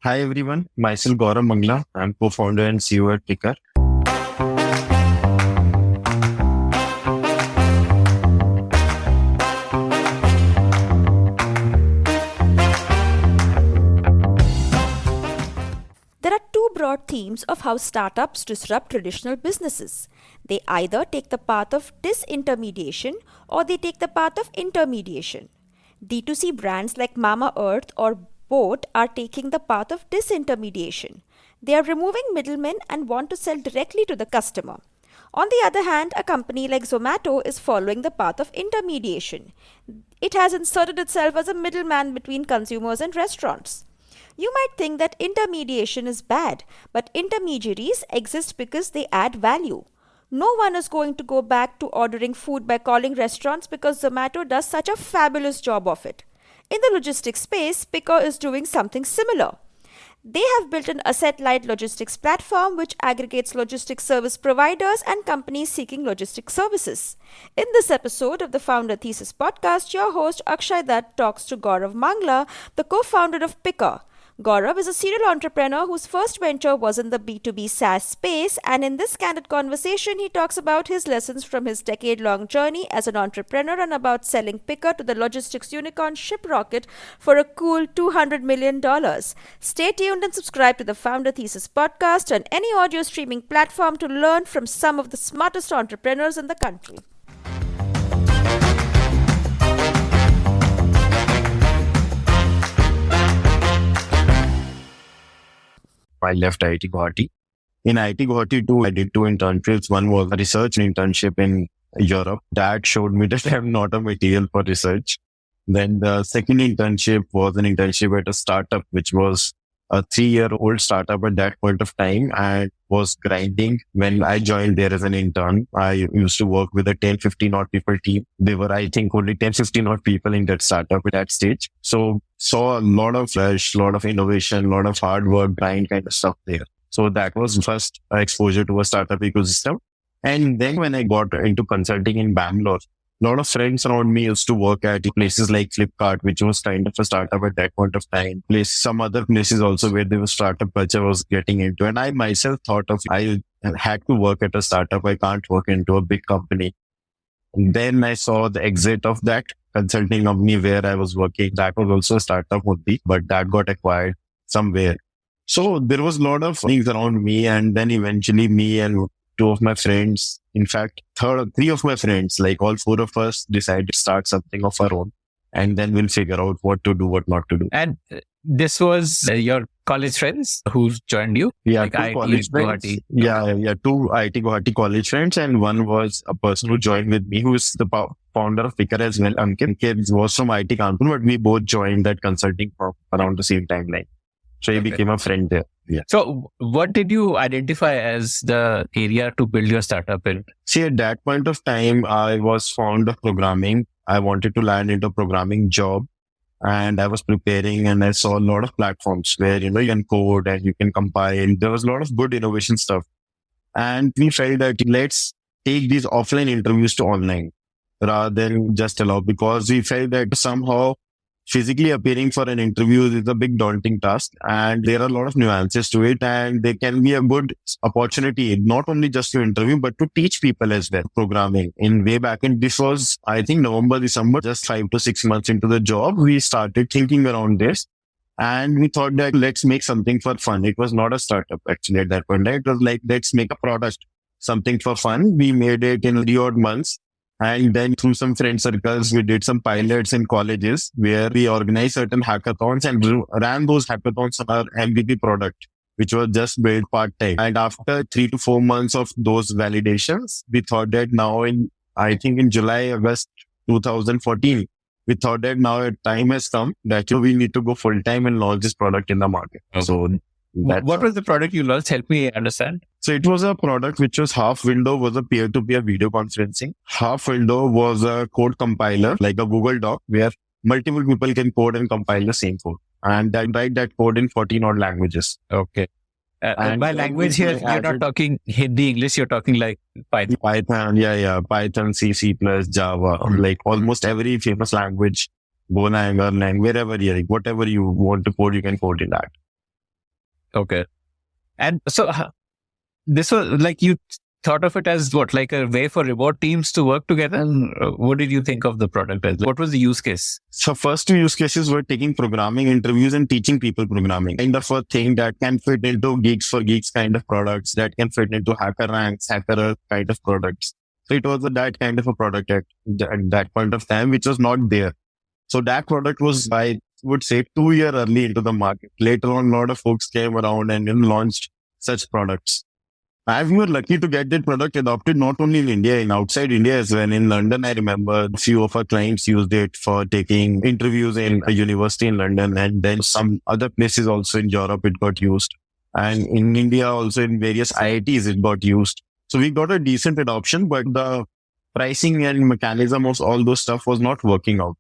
Hi everyone, myself Gaurav Mangla. I'm co-founder and CEO at Pickrr. There are two broad themes of how startups disrupt traditional businesses. They either take the path of disintermediation or they take the path of intermediation. D2C brands like Mama Earth or Boat are taking the path of disintermediation. They are removing middlemen and want to sell directly to the customer. On the other hand, a company like Zomato is following the path of intermediation. It has inserted itself as a middleman between consumers and restaurants. You might think that intermediation is bad, but intermediaries exist because they add value. No one is going to go back to ordering food by calling restaurants because Zomato does such a fabulous job of it. In the logistics space, Pickrr is doing something similar. They have built an asset-light logistics platform which aggregates logistics service providers and companies seeking logistics services. In this episode of the Founder Thesis podcast, your host Akshay Dutt talks to Gaurav Mangla, the co-founder of Pickrr. Gaurav is a serial entrepreneur whose first venture was in the B2B Saas space, and in this candid conversation, he talks about his lessons from his decade-long journey as an entrepreneur and about selling Pickrr to the logistics unicorn Shiprocket for a cool $200 million. Stay tuned and subscribe to the Founder Thesis podcast on any audio streaming platform to learn from some of the smartest entrepreneurs in the country. I left IIT Guwahati. In IIT Guwahati too, I did two internships. One was a research internship in Europe. That showed me that I'm not a material for research. Then the second internship was an internship at a startup, which was a 3-year-old startup at that point of time and was grinding. When I joined there as an intern, I used to work with a 10, 15 odd people team. They were, I think, only 10, 15 odd people in that startup at that stage. So saw a lot of fresh, lot of innovation, lot of hard work, grind kind of stuff there. So that was first exposure to a startup ecosystem. And then when I got into consulting in Bangalore, a lot of friends around me used to work at places like Flipkart, which was kind of a startup at that point of time. Some other places also where there was startup culture was getting into. And I myself thought of, I had to work at a startup. I can't work into a big company. And then I saw the exit of that consulting company where I was working. That was also a startup only, but that got acquired somewhere. So there was a lot of things around me. And then eventually me and two of my friends, in fact, three of my friends, like all four of us decided to start something of our own. And then we'll figure out what to do, what not to do. And this was your college friends who joined you? Yeah, like two IIT college friends. Guwahati. Two IIT Guwahati college friends. And one was a person who joined with me, who is the founder of Pickrr as well. Ankit was from IIT Kanpur, but we both joined that consulting firm around the same timeline. So he became a friend there. Yeah. So what did you identify as the area to build your startup in? See, at that point of time, I was fond of programming. I wanted to land into a programming job and I was preparing and I saw a lot of platforms where, you can code and you can compile. There was a lot of good innovation stuff. And we felt that let's take these offline interviews to online rather than just allow, because we felt that somehow physically appearing for an interview is a big daunting task and there are a lot of nuances to it, and there can be a good opportunity not only just to interview but to teach people as well programming in way back. And this was, I think, November, December, just 5 to 6 months into the job, we started thinking around this and we thought that let's make something for fun. It was not a startup actually at that point. It was like, let's make a product, something for fun. We made it in 3 odd months. And then through some friend circles, we did some pilots in colleges where we organized certain hackathons and ran those hackathons on our MVP product, which was just built part-time. And after 3 to 4 months of those validations, we thought that now I think in July, August 2014, we thought that now a time has come that we need to go full-time and launch this product in the market. Okay. So what was the product you launched? Help me understand. So it was a product which was half window was a peer-to-peer video conferencing. Half window was a code compiler, like a Google Doc, where multiple people can code and compile the same code. And then write that code in 14 odd languages. Okay. And by language here, you're not talking Hindi, English, you're talking like Python. Python, C, C++, Java, like almost every famous language, Golang, Erlang, wherever whatever you want to code, you can code in that. Okay. And so this was like you thought of it as what, like a way for remote teams to work together? And what did you think of the product as? What was the use case? So first two use cases were taking programming interviews and teaching people programming. Kind of a thing that can fit into Geeks for Geeks kind of products, that can fit into Hacker Ranks, Hacker Earth kind of products. So it was that kind of a product at that point of time, which was not there. So that product was, I would say, 2 years early into the market. Later on, a lot of folks came around and launched such products. We were lucky to get that product adopted not only in India, in outside India as well. In London, I remember a few of our clients used it for taking interviews in a university in London, and then some other places also in Europe it got used. And in India also in various IITs it got used. So we got a decent adoption, but the pricing and mechanism of all those stuff was not working out.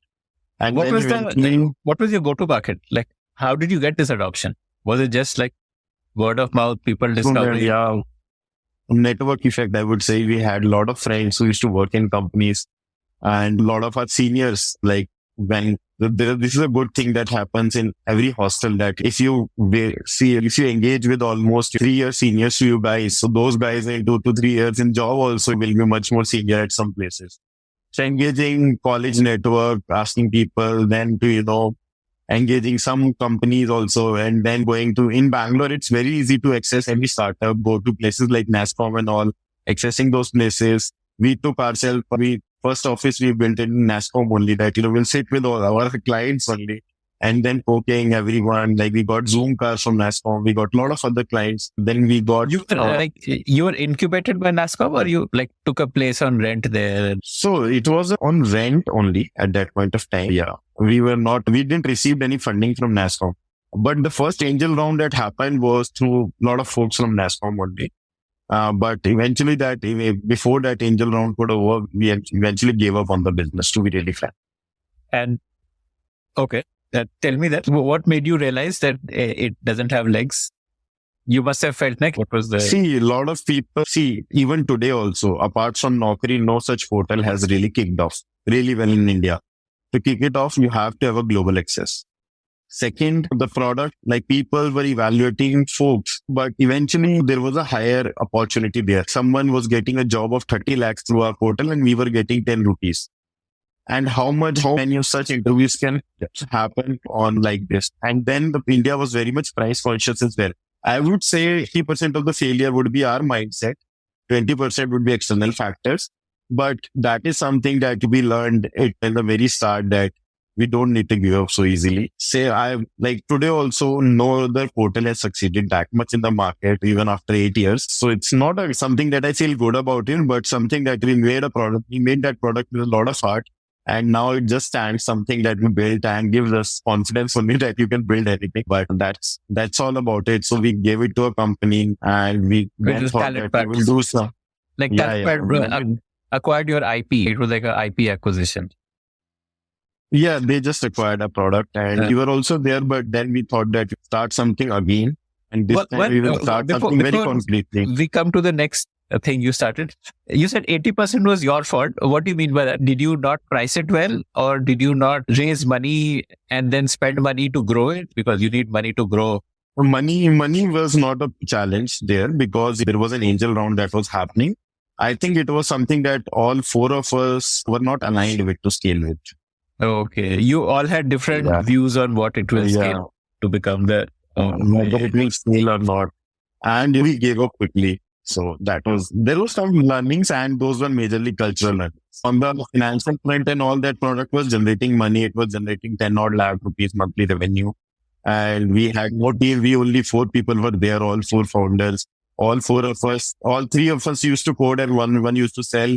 And What then was eventually- what was your go-to market? Like, how did you get this adoption? Was it just like word of mouth, people discovering? Yeah, network effect, I would say. We had a lot of friends who used to work in companies, and a lot of our seniors, like when this is a good thing that happens in every hostel, that if you engage with almost 3 year seniors to you guys, so those guys in 2 to 3 years in job also will be much more senior at some places. So engaging college network, asking people, then to, engaging some companies also, and then going to, in Bangalore, it's very easy to access any startup, go to places like NASCOM and all, accessing those places. We took ourselves, first office we built in NASCOM only, that, we'll sit with all our clients only, and then poking everyone. Like we got Zoom cars from NASCOM, we got a lot of other clients. Then we got... You were incubated by NASCOM, or you like took a place on rent there? So it was on rent only at that point of time. Yeah. We didn't receive any funding from NASCOM. But the first angel round that happened was through a lot of folks from NASCOM only. But eventually before that angel round could have worked, we eventually gave up on the business, to be really frank. And okay, tell me that. What made you realize that it doesn't have legs? You must have felt like, what was the... See, a lot of people, even today also, apart from Naukri, no such portal has really kicked off really well in India. To kick it off, you have to have a global access. Second, the product, like people were evaluating folks, but eventually there was a higher opportunity there. Someone was getting a job of 30 lakhs through our portal and we were getting 10 rupees. And how many of such interviews can happen on like this? And then India was very much price conscious as well. I would say 80% of the failure would be our mindset. 20% would be external factors. But that is something that we learned in the very start, that we don't need to give up so easily. Today also, no other portal has succeeded that much in the market, even after 8 years. So it's not something that I feel good about it, but something that we made a product. We made that product with a lot of heart. And now it just stands something that we built and gives us confidence only that you can build anything. But that's all about it. So we gave it to a company and we thought that we will do some. Like acquired your IP. It was like an IP acquisition. Yeah, they just acquired a product and we were also there, but then we thought that we start something again. And this time we will start something very concretely. We come to the next thing you started. You said 80% was your fault. What do you mean by that? Did you not price it well, or did you not raise money and then spend money to grow it? Because you need money to grow. Money was not a challenge there because there was an angel round that was happening. I think it was something that all four of us were not aligned with to scale with. Okay. You all had different views on what it will scale to become the... whether it will scale or not. And we gave up quickly. So there was some learnings, and those were majorly cultural learnings. On the financial front and all, that product was generating money. It was generating 10 odd lakh rupees monthly revenue. And we had no team. We only 4 people were there, all 4 founders. All 3 of us used to code and one used to sell.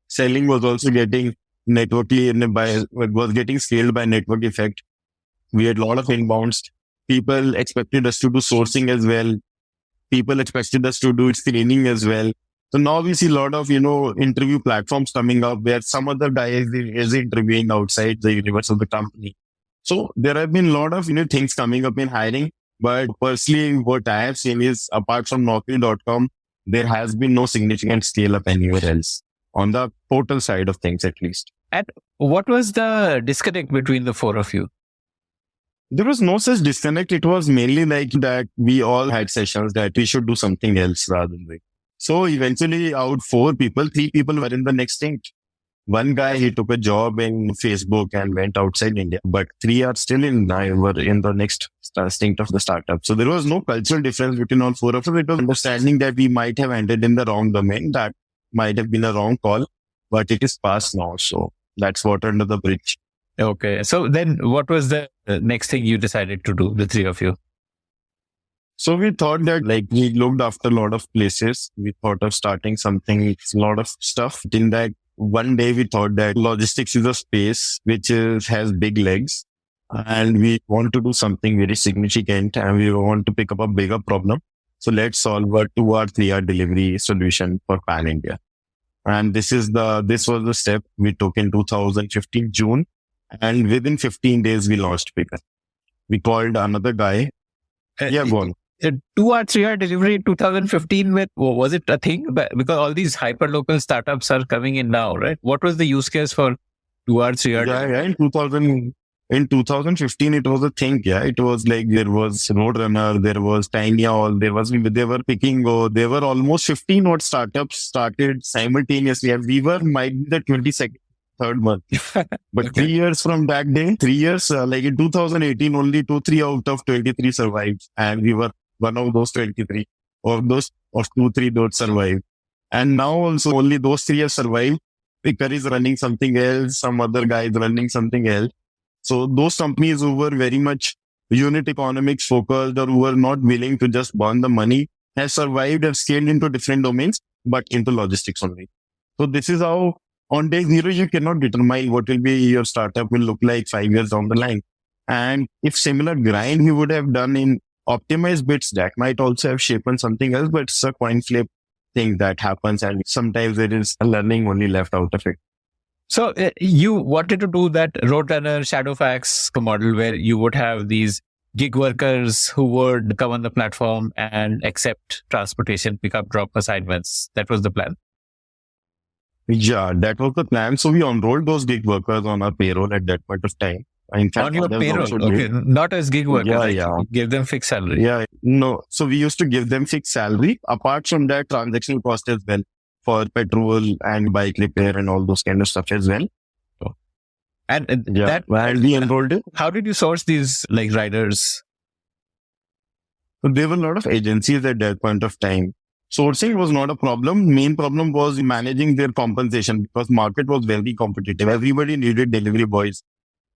Selling was also getting was getting scaled by network effect. We had a lot of inbounds. People expected us to do sourcing as well. People expected us to do screening as well. So now we see a lot of, interview platforms coming up where some other guy is interviewing outside the universe of the company. So there have been a lot of, things coming up in hiring. But personally, what I have seen is, apart from Naukri.com, there has been no significant scale up anywhere else on the portal side of things, at least. And what was the disconnect between the 4 of you? There was no such disconnect. It was mainly like that we all had sessions that we should do something else rather than like. So eventually out 4 people, 3 people were in the next stage. One guy, he took a job in Facebook and went outside India, but 3 are still were in the next stint of the startup. So there was no cultural difference between all 4 of us. It was understanding that we might have ended in the wrong domain. That might have been a wrong call, but it is past now. So that's water under the bridge. Okay. So then what was the next thing you decided to do, the 3 of you? So we thought that like we looked after a lot of places. We thought of starting something, a lot of stuff. In that one day we thought that logistics is a space which has big legs and we want to do something very significant and we want to pick up a bigger problem. So let's solve a 2 or 3 hour delivery solution for Pan India. And this was the step we took in 2015 June. And within 15 days, we launched Pickrr. We called another guy. Yeah, go on. 2 or 3 hour delivery in 2015, was it a thing? Because all these hyper local startups are coming in now, right? What was the use case for 2 or 3 hour delivery? Yeah. In 2015, it was a thing. Yeah, it was like there was Roadrunner, there was Tiny All, they were picking go. There were almost 15 odd startups started simultaneously. And we might be the 22nd, third month. But Okay. 3 years from that day, 3 years, like in 2018, only 3 out of 23 survived. And we were one of those 23. Of 2, 3 don't survive. And now also only those 3 have survived. Pickrr is running something else. Some other guy is running something else. So those companies who were very much unit economics focused or who were not willing to just burn the money have survived, have scaled into different domains, but into logistics only. So this is how on day 0, you cannot determine what will be your startup will look like 5 years down the line. And if similar grind you would have done in optimized bits, that might also have shaped something else, but it's a coin flip thing that happens. And sometimes there is a learning only left out of it. So you wanted to do that Roadrunner Shadowfax model where you would have these gig workers who would come on the platform and accept transportation, pick up, drop assignments. That was the plan. Yeah, that was the plan. So we enrolled those gig workers on our payroll at that point of time. In fact, On your others also payroll, okay, did. not as gig workers. Yeah, like yeah. Give them fixed salary. Yeah, no. So we used to give them fixed salary. Apart from that, transactional cost as well for petrol and bike repair and all those kind of stuff as well. And Yeah, and we enrolled it. how did you source these like riders? So there were a lot of agencies at that point of time. Sourcing was not a problem. Main problem was managing their compensation because market was very competitive. Everybody needed delivery boys.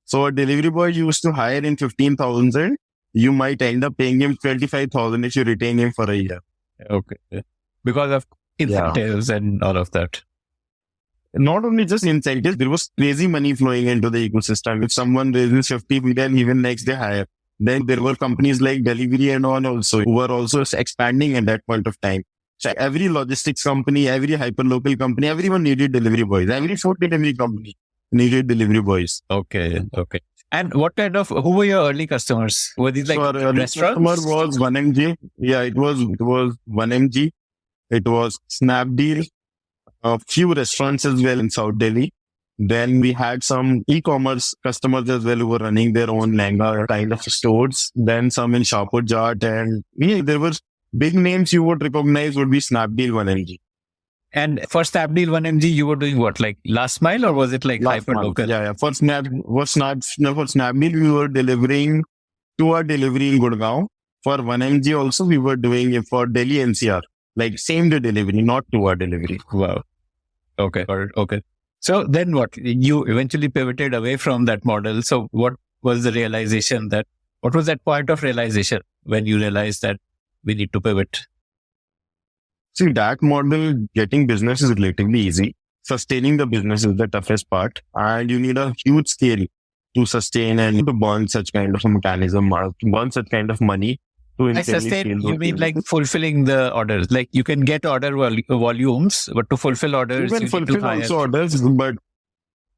So a delivery boy you used to hire in 15,000, you might end up paying him 25,000 if you retain him for a year. Okay. Because of incentives and all of that. Not only just incentives, there was crazy money flowing into the ecosystem. If someone raises 50 million, even next day hire. Then there were companies like Delivery and all also who were also expanding at that point of time. So every logistics company, every hyperlocal company, everyone needed delivery boys. Every food delivery company needed delivery boys. Okay. And what kind of, who were your early customers? Were these like So our early restaurants? customer was 1MG. Yeah, it was 1MG. It was Snapdeal. A few restaurants as well in South Delhi. Then we had some e-commerce customers as well who were running their own Langa kind of stores. Then some in Shapurjat and there were big names you would recognize would be Snapdeal 1MG. And for Snapdeal 1MG, you were doing what? Like last mile or was it like hyper local? Yeah. For Snapdeal, we were delivering 2 hour delivery in Gurgaon. For 1MG also, we were doing it for Delhi NCR, like same day delivery, not 2 hour delivery. Wow. Okay. So then what? You eventually pivoted away from that model. So what was the realization what was that point of realization when you realized that we need to pivot? See, that model, getting business is relatively easy. Sustaining the business is the toughest part. And you need a huge scale to sustain and to burn such kind of a mechanism, burn such kind of money. I sustain, you mean like fulfilling the orders. Like you can get order volumes, but to fulfill orders, you can fulfill also orders, but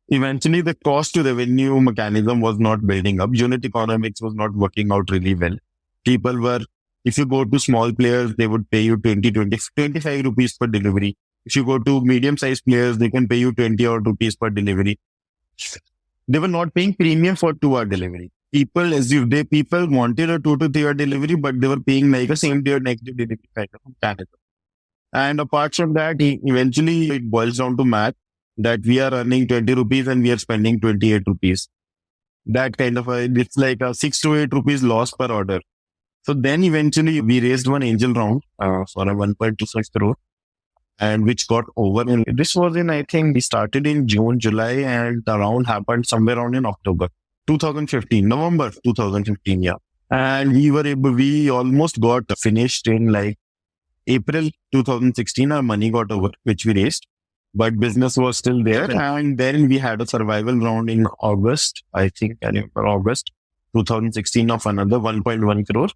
eventually the cost to revenue mechanism was not building up. Unit economics was not working out really well. People were, if you go to small players, they would pay you 25 rupees per delivery. If you go to medium-sized players, they can pay you 20 odd rupees per delivery. They were not paying premium for 2 hour delivery. people assume people wanted a 2 to 3 hour delivery, but they were paying like a same day or next day delivery kind of Canada. And apart from that, eventually it boils down to math that we are earning 20 rupees and we are spending 28 rupees. That kind of it's like a 6 to 8 rupees loss per order. So then eventually we raised one angel round for a 1.26 crore, and which got over. And this was in, I think we started in June, July, and the round happened somewhere around in October 2015, November 2015. Yeah. And we almost got finished in like April 2016. Our money got over, which we raised, but business was still there. And then we had a survival round in August, I think, I remember August 2016 of another 1.1 crore.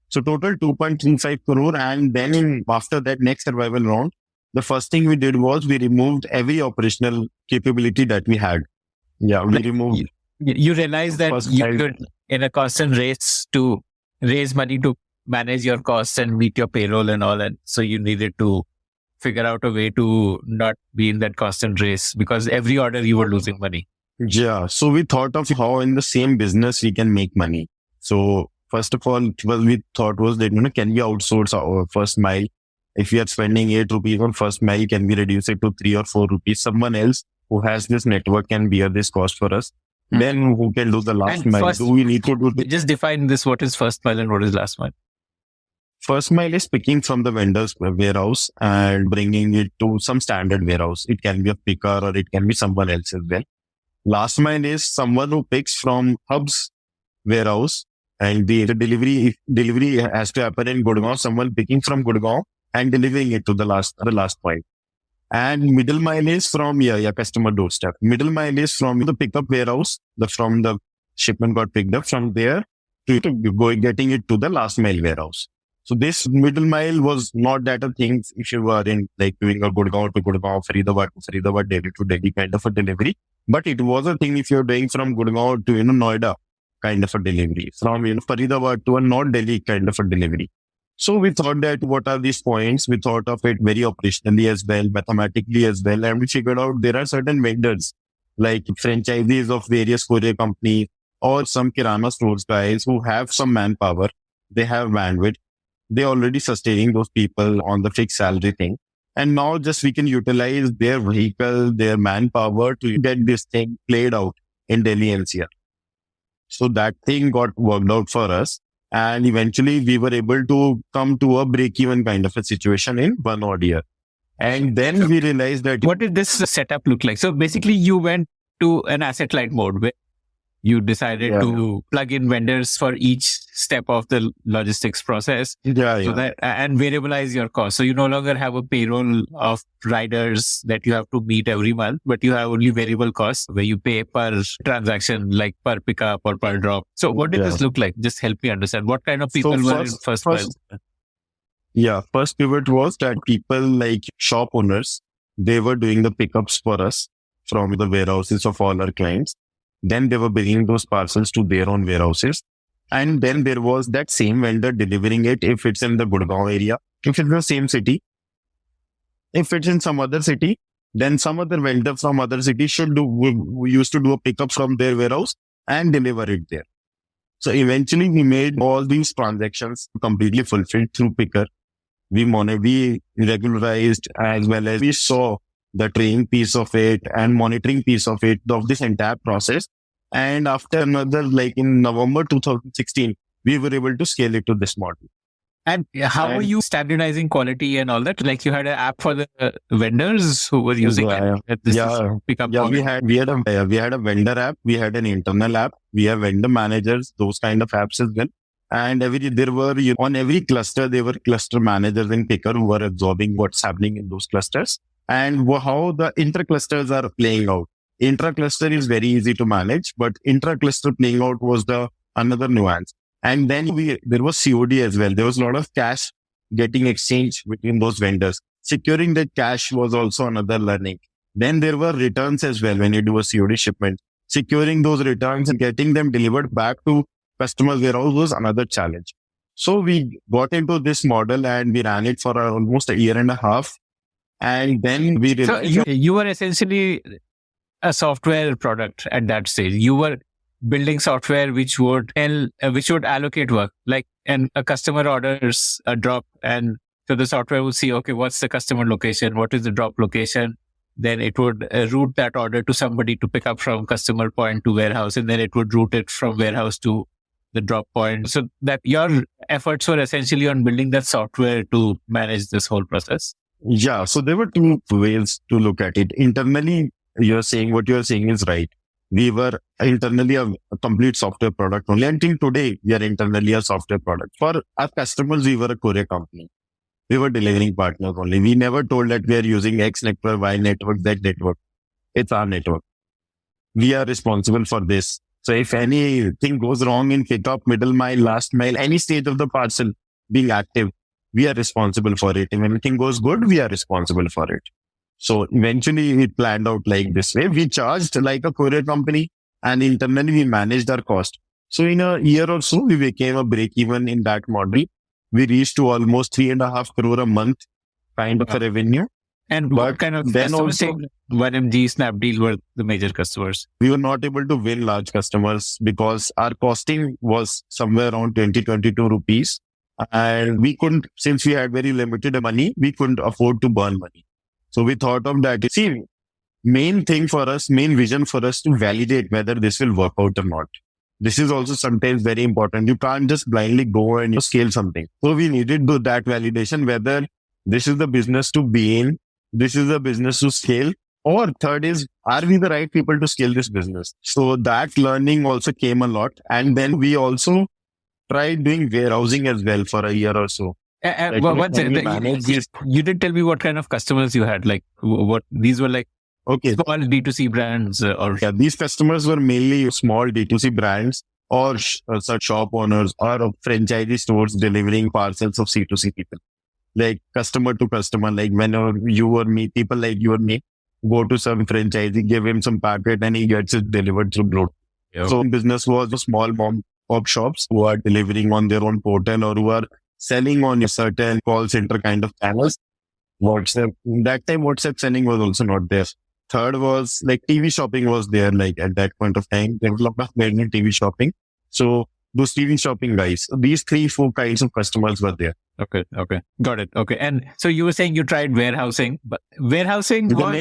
So total 2.35 crore. And then after that next survival round, the first thing we did was we removed every operational capability that we had. Yeah, we removed. You realize that you're in a constant race to raise money to manage your costs and meet your payroll and all that. So you needed to figure out a way to not be in that constant race, because every order you were losing money. Yeah. So we thought of how in the same business we can make money. So first of all, what we thought was that, can we outsource our first mile? If we are spending 8 rupees on first mile, can we reduce it to 3 or 4 rupees? Someone else who has this network can bear this cost for us. Then who can do the last mile? First, do we need to do just define this? What is first mile and what is last mile? First mile is picking from the vendor's warehouse and bringing it to some standard warehouse. It can be a picker or it can be someone else as well. Last mile is someone who picks from hub's warehouse, and the delivery has to happen in Gurgaon, someone picking from Gurgaon and delivering it to the last point. And middle mile is from customer doorstep. Middle mile is from the pickup warehouse, from the shipment got picked up from there to getting it to the last mile warehouse. So this middle mile was not that a thing if you were in like doing a Gurgaon to Gurgaon, Faridabad to Faridabad, Delhi to Delhi kind of a delivery. But it was a thing if you're doing from Gurgaon to Noida kind of a delivery, from Faridabad to a North Delhi kind of a delivery. So we thought that what are these points? We thought of it very operationally as well, mathematically as well. And we figured out there are certain vendors like franchisees of various courier companies or some Kirana stores guys who have some manpower. They have bandwidth. They're already sustaining those people on the fixed salary thing. And now just we can utilize their vehicle, their manpower to get this thing played out in Delhi NCR. So that thing got worked out for us. And eventually we were able to come to a break-even kind of a situation in 1 odd year. And then we realized that... What did this setup look like? So basically you went to an asset-light mode where you decided to plug in vendors for each step of the logistics process that, and variabilize your cost. So you no longer have a payroll of riders that you have to meet every month, but you have only variable costs where you pay per transaction, like per pickup or per drop. So what did this look like? Just help me understand. What kind of people were in first mile? Yeah, first pivot was that people like shop owners, they were doing the pickups for us from the warehouses of all our clients. Then they were bringing those parcels to their own warehouses. And then there was that same vendor delivering it if it's in the Gurgaon area, if it's the same city. If it's in some other city, then some other vendor from other city we used to do a pickup from their warehouse and deliver it there. So eventually we made all these transactions completely fulfilled through Pickrr. We regularized as well as we saw the training piece of it and monitoring piece of it, of this entire process. And after another, like in November 2016, we were able to scale it to this model. And how are you standardizing quality and all that? Like you had an app for the vendors who were using it. Pickup. We had a vendor app. We had an internal app. We have vendor managers, those kind of apps as well. And on every cluster, there were cluster managers in Pickrr who were absorbing what's happening in those clusters and how the intra-clusters are playing out. Intra-cluster is very easy to manage, but intra-cluster playing out was another nuance. And then there was COD as well. There was a lot of cash getting exchanged between those vendors. Securing that cash was also another learning. Then there were returns as well when you do a COD shipment. Securing those returns and getting them delivered back to customers' warehouse was another challenge. So we got into this model and we ran it for almost a year and a half. And then So you were essentially a software product at that stage. You were building software which would which would allocate work. Like, and a customer orders a drop, and so the software would see, okay, what's the customer location? What is the drop location? Then it would route that order to somebody to pick up from customer point to warehouse, and then it would route it from warehouse to the drop point. So that your efforts were essentially on building that software to manage this whole process. Yeah. So there were two ways to look at it. Internally, what you're saying is right. We were internally a complete software product only. Until today, we are internally a software product. For our customers, we were a courier company. We were delivering partners only. We never told that we are using X network, Y network, Z network. It's our network. We are responsible for this. So if anything goes wrong in pickup, middle mile, last mile, any stage of the parcel being active, we are responsible for it. If anything goes good, we are responsible for it. So eventually it planned out like this way. We charged like a courier company, and internally we managed our cost. So in a year or so, we became a break even in that model. We reached to almost 3.5 crore a month kind of a revenue. And what kind of then customers, also, 1MG, Snapdeal were the major customers? we were not able to win large customers because our costing was somewhere around 22 rupees. And we couldn't, since we had very limited money, we couldn't afford to burn money. So we thought of that. See, main vision for us to validate whether this will work out or not. This is also sometimes very important. You can't just blindly go and scale something. So we needed that validation, whether this is the business to be in, this is the business to scale, or third is, are we the right people to scale this business? So that learning also came a lot. And then we also tried doing warehousing as well for a year or so. One second. You did tell me what kind of customers you had. Like, what these were like. Okay. Small D2C brands these customers were mainly small D2C brands or such shop owners or franchisee stores delivering parcels of C2C people, like customer to customer. Like whenever you or me, people like you or me, go to some franchisee, give him some packet and he gets it delivered through Bloat. Yep. So business was the small mom pop shops who are delivering on their own portal or who are selling on a certain call center kind of channels. WhatsApp, that time WhatsApp selling was also not there. Third was like TV shopping was there, like at that point of time. There was a lot of TV shopping. So those TV shopping guys, these 3-4 kinds of customers were there. Okay. Got it. Okay. And so you were saying you tried warehousing, but warehousing The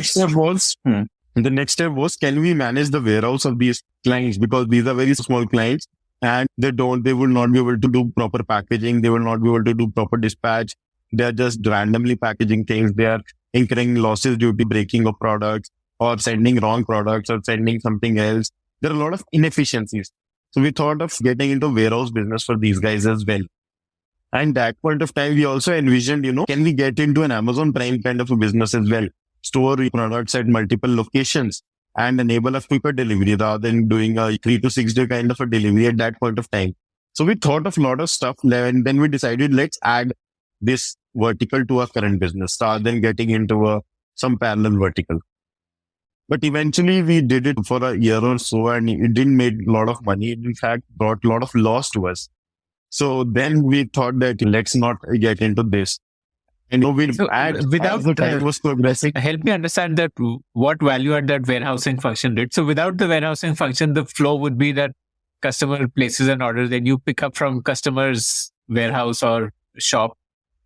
next step was, can we manage the warehouse of these clients? Because these are very small clients and they will not be able to do proper packaging. They will not be able to do proper dispatch. They are just randomly packaging things. They are incurring losses due to breaking of products or sending wrong products or sending something else. There are a lot of inefficiencies. So we thought of getting into warehouse business for these guys as well. And that point of time, we also envisioned, can we get into an Amazon Prime kind of a business as well? Store products at multiple locations and enable a quicker delivery rather than doing a 3 to 6 day kind of a delivery at that point of time. So we thought of a lot of stuff and then we decided, let's add this vertical to our current business rather than getting into some parallel vertical. But eventually we did it for a year or so and it didn't make a lot of money. It in fact brought a lot of loss to us. So then we thought that let's not get into this. And without the time was progressing. Help me understand that what value add that warehousing function did. So without the warehousing function, the flow would be that customer places an order, then you pick up from customer's warehouse or shop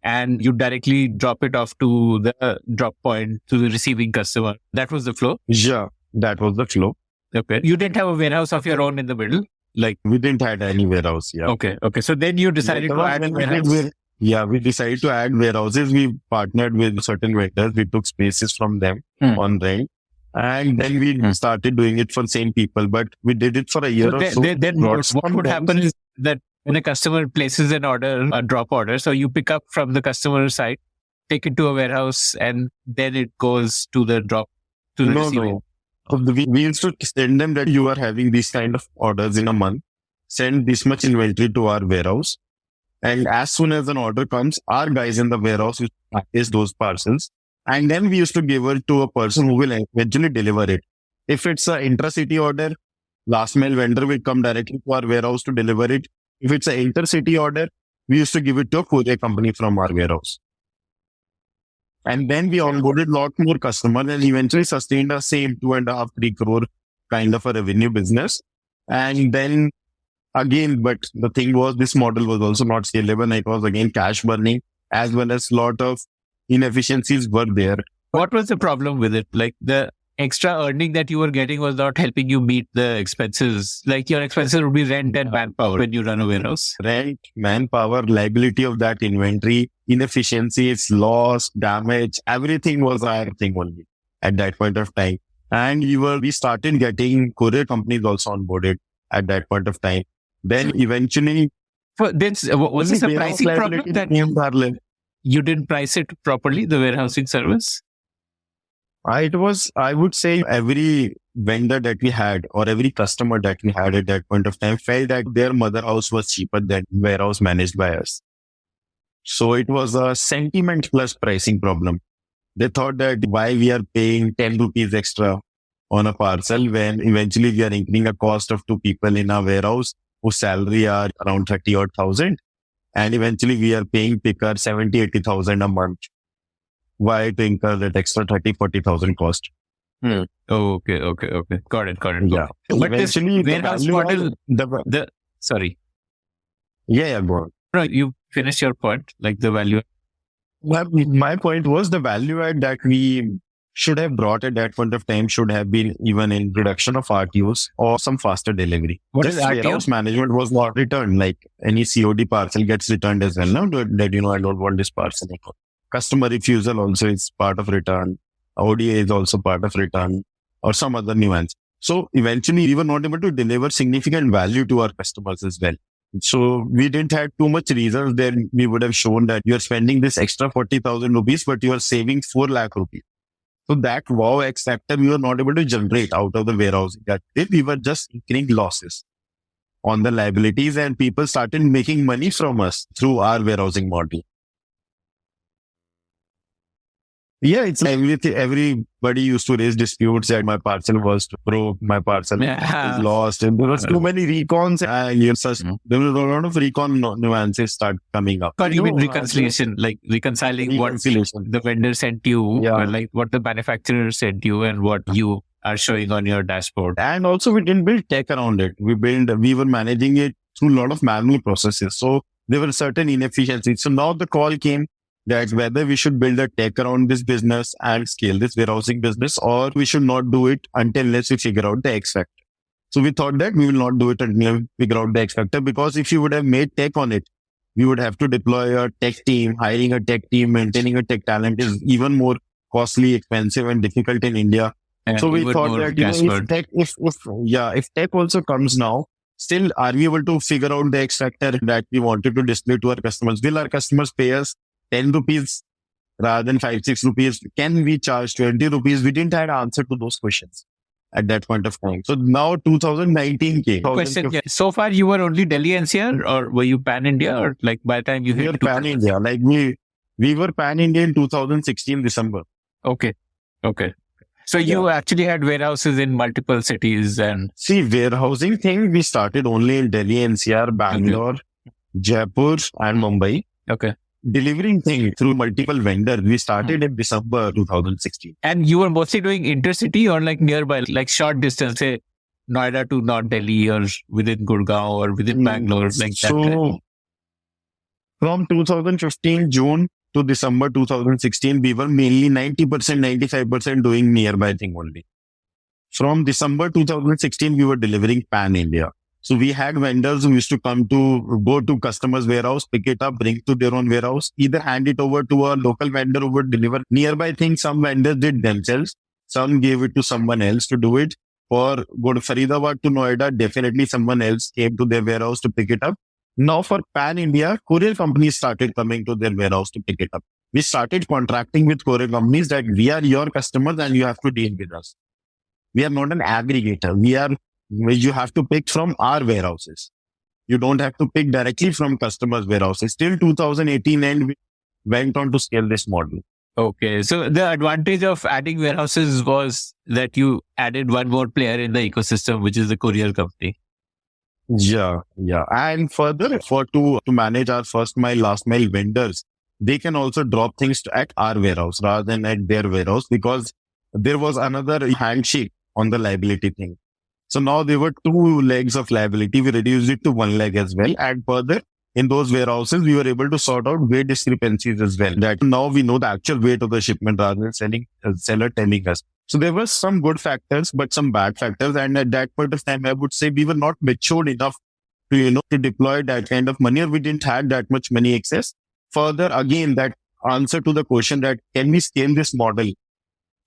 and you directly drop it off to the drop point to the receiving customer. That was the flow? Yeah, that was the flow. Okay. You didn't have a warehouse of your own in the middle? Like we didn't have any warehouse. Yeah. Okay. So then you decided to add warehouse. We decided to add warehouses. We partnered with certain vendors. We took spaces from them on rent. And then we started doing it for same people. But we did it for a year or so. Then what would happen is that when a customer places an order, a drop order, so you pick up from the customer side, take it to a warehouse, and then it goes to the drop to the receiving. No. So we used to send them that you are having these kind of orders in a month. Send this much inventory to our warehouse. And as soon as an order comes, our guys in the warehouse will package those parcels. And then we used to give it to a person who will eventually deliver it. If it's an intra-city order, last mile vendor will come directly to our warehouse to deliver it. If it's an intercity order, we used to give it to a courier company from our warehouse. And then we onboarded a lot more customers and eventually sustained the same 2.5-3 crore kind of a revenue business. And then again, but the thing was, this model was also not scalable. It was again cash burning, as well as lot of inefficiencies were there. What was the problem with it? Like the extra earning that you were getting was not helping you meet the expenses. Like your expenses would be rent and manpower when you run a warehouse. Rent, manpower, liability of that inventory, inefficiencies, loss, damage, everything was our thing only at that point of time. And we started getting courier companies also onboarded at that point of time. Then eventually, Was this a pricing problem that you didn't price it properly, the warehousing service? It was, I would say, every vendor that we had or every customer that we had at that point of time felt that their mother house was cheaper than warehouse managed by us. So it was a sentiment plus pricing problem. They thought that why we are paying 10 rupees extra on a parcel when eventually we are incurring a cost of 2 people in a warehouse whose salary are around 30 odd thousand. And eventually we are paying picker 70,000-80,000 a month. Why to incur that extra 30,000-40,000 cost? Okay. Got it. Yeah. But this Eventually, warehouse model, sorry. Yeah, go on. No, you finished your point, like the value. My point was the value add that we should have brought at that point of time should have been even in reduction of RTOs or some faster delivery. What is RTO? Warehouse management was not returned, like any COD parcel gets returned as well. Now that, I don't want this parcel. Customer refusal also is part of return. ODA is also part of return or some other nuance. So eventually we were not able to deliver significant value to our customers as well. So we didn't have too much reasons. Then we would have shown that you're spending this extra 40,000 rupees, but you are saving 4 lakh rupees. So that wow X factor we were not able to generate out of the warehousing. That we were just incurring losses on the liabilities and people started making money from us through our warehousing model. Yeah, it's like everybody used to raise disputes that my parcel was broke, my parcel is lost, and there was too many recons. There was a lot of recon nuances start coming up. But even reconciliation, like reconciling what the vendor sent you, or like what the manufacturer sent you, and what you are showing on your dashboard. And also, we didn't build tech around it. We were managing it through a lot of manual processes. So there were certain inefficiencies. So now the call came that whether we should build a tech around this business and scale this warehousing business, or we should not do it unless we figure out the X factor. So we thought that we will not do it until we figure out the X factor, because if you would have made tech on it, we would have to deploy a tech team. Hiring a tech team, maintaining a tech talent is even more costly, expensive, and difficult in India. And so we thought that if tech also comes now, still are we able to figure out the X factor that we wanted to display to our customers? Will our customers pay us 10 rupees rather than 5-6 rupees? Can we charge 20 rupees? We didn't have an answer to those questions at that point of time. So now 2019 came. Question, so far you were only Delhi NCR, or were you pan-India, or like by the time you hit? We were pan-India. Like we were pan-India in 2016 December. Okay. So you actually had warehouses in multiple cities and... See, warehousing thing, we started only in Delhi NCR, Bangalore, Jaipur and Mumbai. Okay. Delivering thing through multiple vendors, we started in December 2016. And you were mostly doing intercity or like nearby, like short distance, say Noida to North Delhi or within Gurgaon or within Bangalore, like that. So from 2015 June to December 2016, we were mainly 90%, 95% doing nearby thing only. From December 2016, we were delivering pan-India. So we had vendors who used to go to customers' warehouse, pick it up, bring it to their own warehouse, either hand it over to a local vendor who would deliver nearby things. Some vendors did themselves. Some gave it to someone else to do it. Or go to Faridabad to Noida, definitely someone else came to their warehouse to pick it up. Now for pan-India, courier companies started coming to their warehouse to pick it up. We started contracting with courier companies that we are your customers and you have to deal with us. We are not an aggregator. You have to pick from our warehouses. You don't have to pick directly from customers' warehouses. Till 2018 and we went on to scale this model. Okay. So the advantage of adding warehouses was that you added one more player in the ecosystem, which is the courier company. Yeah. And further, to manage our first mile, last mile vendors, they can also drop things at our warehouse rather than at their warehouse, because there was another handshake on the liability thing. So now there were two legs of liability. We reduced it to one leg as well. And further, in those warehouses, we were able to sort out weight discrepancies as well. That now we know the actual weight of the shipment rather than seller telling us. So there were some good factors, but some bad factors. And at that point of time, I would say we were not matured enough to, to deploy that kind of money, or we didn't have that much money excess. Further, again, that answer to the question that can we scale this model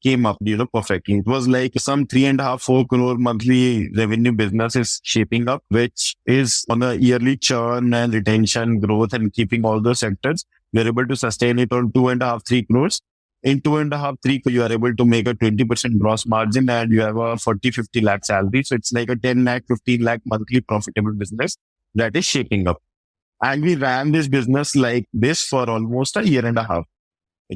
came up, perfectly. It was like some 3.5, 4 crore monthly revenue business is shaping up, which is on a yearly churn and retention growth and keeping all those sectors. We're able to sustain it on 2.5, 3 crores. In 2.5, 3 crores, you are able to make a 20% gross margin and you have a 40, 50 lakh salary. So it's like a 10 lakh, 15 lakh monthly profitable business that is shaping up. And we ran this business like this for almost a year and a half.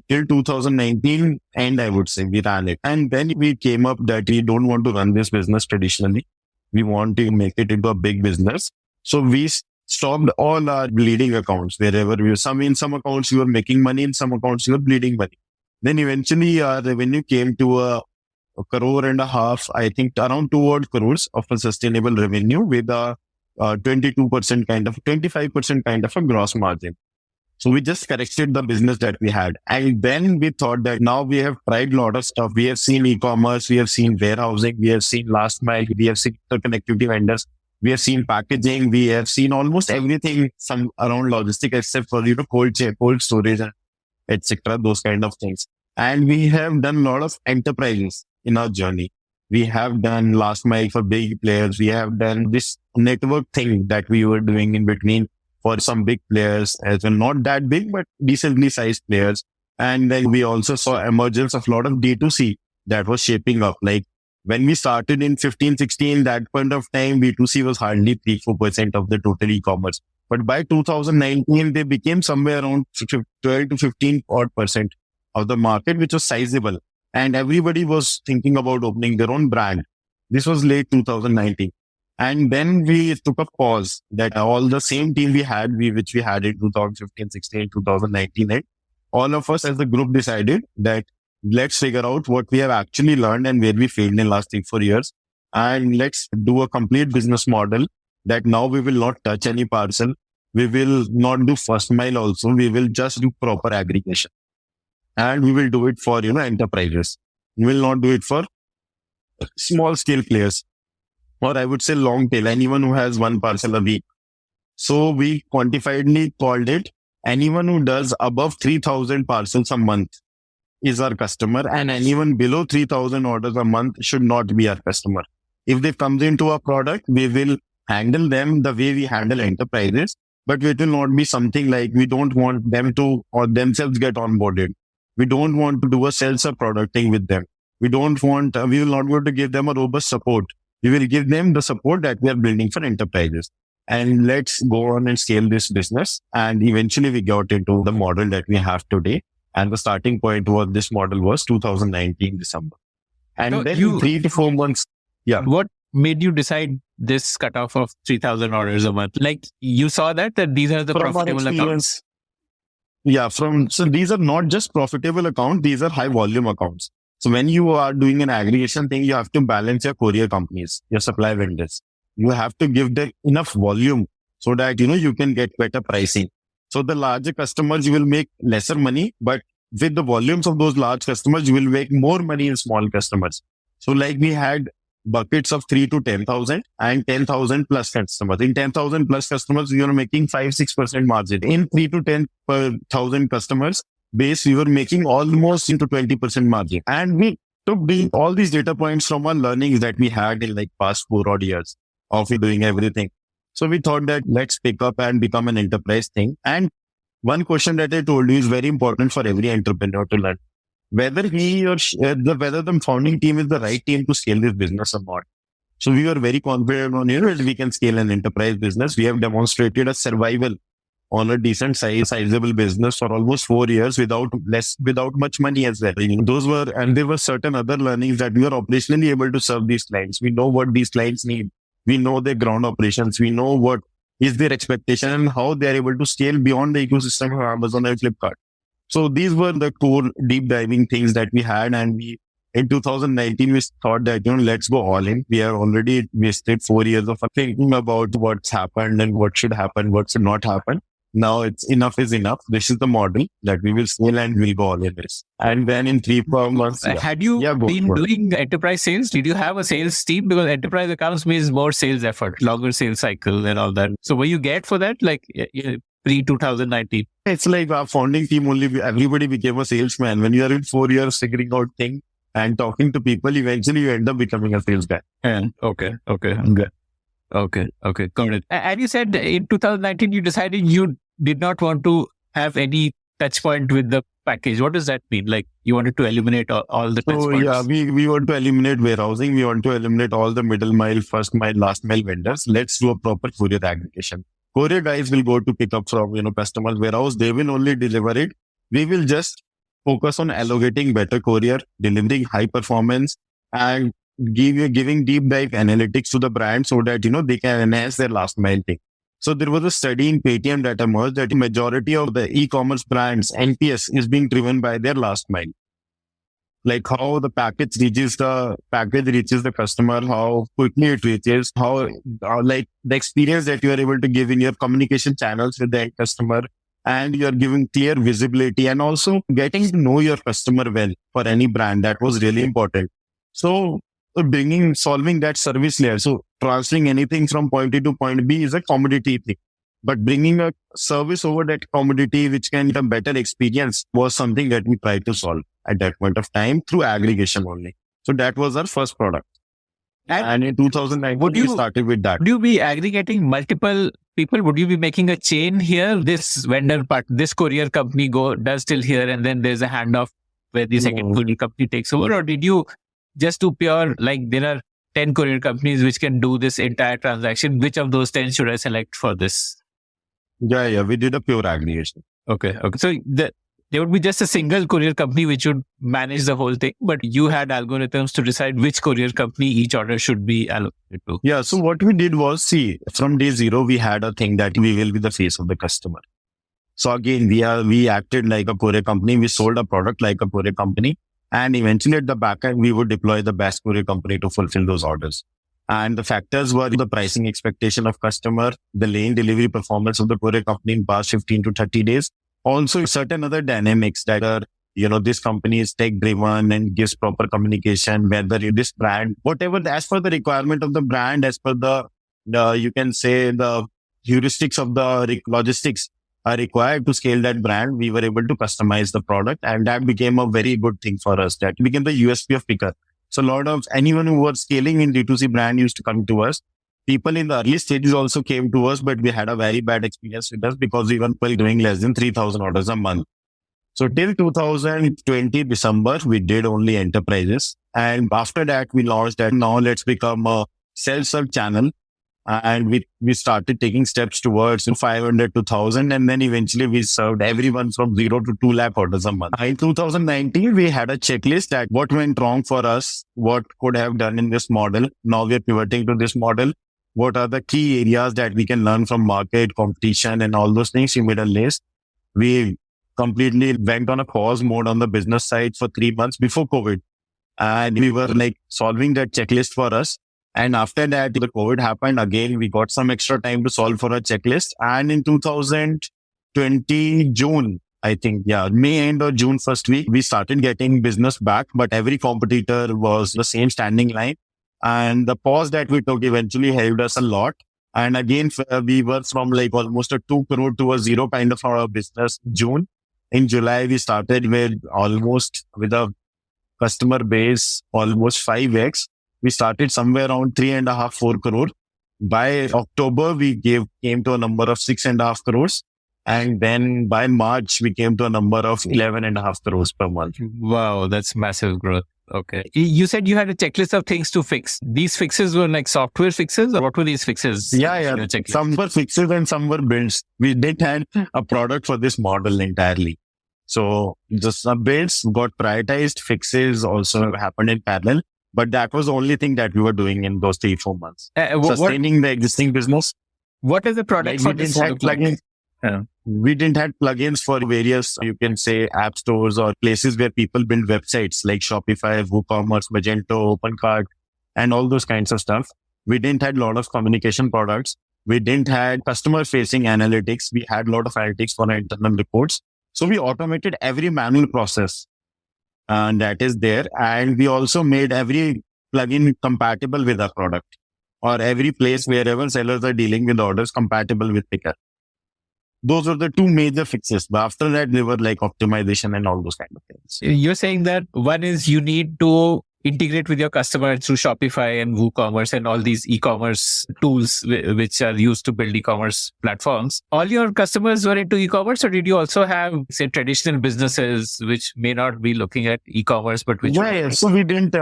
Till 2019, and I would say we ran it. And then we came up that we don't want to run this business traditionally. We want to make it into a big business. So we stopped all our bleeding accounts wherever we were. In some accounts we were making money, in some accounts we were bleeding money. Then eventually our revenue came to a crore and a half, I think around 2 odd crores of a sustainable revenue with a 22% kind of, 25% kind of a gross margin. So we just corrected the business that we had. And then we thought that now we have tried a lot of stuff. We have seen e-commerce, we have seen warehousing, we have seen last mile, we have seen connectivity vendors, we have seen packaging, we have seen almost everything some around logistics except for, cold storage, etc. Those kind of things. And we have done a lot of enterprises in our journey. We have done last mile for big players. We have done this network thing that we were doing in between for some big players as well, not that big, but decently sized players. And then we also saw emergence of a lot of D2C that was shaping up. Like when we started in 15, 16, that point of time, B2C was hardly 3-4% of the total e-commerce. But by 2019, they became somewhere around 12 to 15 odd percent of the market, which was sizable. And everybody was thinking about opening their own brand. This was late 2019. And then we took a pause that all the same team which we had in 2015, 16, 2019, and all of us as a group decided that let's figure out what we have actually learned and where we failed in last 3-4 years. And let's do a complete business model that now we will not touch any parcel. We will not do first mile also. We will just do proper aggregation. And we will do it for, enterprises. We will not do it for small scale players. Or I would say long tail, anyone who has one parcel a week. So we quantifiedly called it anyone who does above 3,000 parcels a month is our customer, and anyone below 3,000 orders a month should not be our customer. If they comes into our product, we will handle them the way we handle enterprises, but it will not be something like we don't want them to or themselves get onboarded. We don't want to do a sales or product thing with them. We will not want to give them a robust support. We will give them the support that we are building for enterprises. And let's go on and scale this business. And eventually we got into the model that we have today. And the starting point was this model was 2019 December. And So then 3 to 4 months. Yeah. What made you decide this cutoff of 3,000 orders a month? Like you saw that these are the From our profitable accounts. Yeah. So these are not just profitable accounts. These are high volume accounts. So when you are doing an aggregation thing, you have to balance your courier companies, your supply vendors. You have to give them enough volume so that, you can get better pricing. So the larger customers, you will make lesser money, but with the volumes of those large customers, you will make more money in small customers. So like we had buckets of 3 to 10,000 and 10,000 plus customers. In 10,000 plus customers, we are making 5-6% margin. In 3 to 10,000 customers base, we were making almost into 20% margin. And we took all these data points from our learnings that we had in like past 4 odd years of doing everything. So we thought that let's pick up and become an enterprise thing. And one question that I told you is very important for every entrepreneur to learn. Whether he or whether the founding team is the right team to scale this business or not. So we were very confident on, that we can scale an enterprise business. We have demonstrated a survival on a decent sizable business for almost 4 years without much money as well. And there were certain other learnings that we were operationally able to serve these clients. We know what these clients need. We know their ground operations. We know what is their expectation and how they are able to scale beyond the ecosystem of Amazon and Flipkart. So these were the core deep diving things that we had, and we In 2019, we thought that, let's go all in. We have already wasted 4 years of thinking about what's happened and what should happen, what should not happen. Now it's enough is enough. This is the model that we will scale and we'll go all in this. And then in 3-4 months, Had you been doing enterprise sales? Did you have a sales team? Because enterprise accounts means more sales effort, longer sales cycle and all that. So were you get for that? Like pre-2019? It's like our founding team only, everybody became a salesman. When you are in 4 years figuring out things and talking to people, eventually you end up becoming a sales guy. Okay. Got it. And you said in 2019, you decided you did not want to have any touch point with the package. What does that mean? Like you wanted to eliminate all the touch points? Yeah, we want to eliminate warehousing. We want to eliminate all the middle mile, first mile, last mile vendors. Let's do a proper courier aggregation. Courier guys will go to pick up from, customer's warehouse. They will only deliver it. We will just focus on allocating better courier, delivering high performance, and giving deep dive analytics to the brand so that, they can enhance their last mile thing. So there was a study in Paytm that emerged that the majority of the e-commerce brands NPS is being driven by their last mile. Like how the package reaches the customer, how quickly it reaches, how like the experience that you are able to give in your communication channels with the end customer, and you're giving clear visibility and also getting to know your customer well for any brand. That was really important. So solving that service layer. So transferring anything from point A to point B is a commodity thing. But bringing a service over that commodity, which can get a better experience, was something that we tried to solve at that point of time through aggregation only. So that was our first product. And in 2019, we started with that. Would you be aggregating multiple people? Would you be making a chain here? This vendor part, this courier company does till here, and then there's a handoff where the second courier company takes over? Or did you just do pure, like there are 10 courier companies which can do this entire transaction? Which of those 10 should I select for this? Yeah, we did a pure aggregation. Okay. So there would be just a single courier company which would manage the whole thing, but you had algorithms to decide which courier company each order should be allocated to. Yeah. So what we did was, from day zero, we had a thing that we will be the face of the customer. So again, we acted like a courier company. We sold a product like a courier company. And eventually at the back end, we would deploy the best courier company to fulfill those orders. And the factors were the pricing expectation of customer, the lane delivery performance of the courier company in past 15 to 30 days. Also certain other dynamics that are, this company is tech driven and gives proper communication, whether this brand, whatever, as per the requirement of the brand, as per you can say the heuristics of the logistics are required to scale that brand, we were able to customize the product. And that became a very good thing for us. That became the USP of Pickrr. So a lot of anyone who was scaling in D2C brand used to come to us. People in the early stages also came to us, but we had a very bad experience with us because we were doing less than 3,000 orders a month. So till 2020 December, we did only enterprises. And after that, we launched that now let's become a self-serve channel. And we started taking steps towards 500 to 1,000. And then eventually we served everyone from 0 to 2 lakh orders a month. In 2019, we had a checklist that what went wrong for us, what could have done in this model. Now we're pivoting to this model. What are the key areas that we can learn from market, competition, and all those things? We made a list. We completely went on a pause mode on the business side for 3 months before COVID. And we were solving that checklist for us. And after that, the COVID happened again. We got some extra time to solve for a checklist. And in 2020 June, I think, May end or June first week, we started getting business back. But every competitor was the same standing line. And the pause that we took eventually helped us a lot. And again, we were from almost a 2 crore to a 0 kind of our business June. In July, we started with a customer base almost 5x. We started somewhere around 3.5, 4 crore. By October, we came to a number of 6.5 crores. And then by March, we came to a number of 11.5 crores per month. Wow, that's massive growth. Okay. You said you had a checklist of things to fix. These fixes were like software fixes, or what were these fixes? Yeah. Some were fixes and some were builds. We didn't have a product for this model entirely. So just some builds got prioritized, fixes also happened in parallel. But that was the only thing that we were doing in those 3-4 months. Sustaining the existing business. What is the product for this? Yeah. We didn't have plugins for various, you can say, app stores or places where people build websites like Shopify, WooCommerce, Magento, OpenCart, and all those kinds of stuff. We didn't have a lot of communication products. We didn't have customer facing analytics. We had a lot of analytics for our internal reports. So we automated every manual process that is there. And we also made every plugin compatible with our product, or every place wherever sellers are dealing with orders compatible with Pickrr. Those were the two major fixes. But after that, they were like optimization and all those kind of things. You're saying that one is you need to integrate with your customer through Shopify and WooCommerce and all these e-commerce tools which are used to build e-commerce platforms. All your customers were into e-commerce, or did you also have, say, traditional businesses which may not be looking at e-commerce, but which? Yeah, so we didn't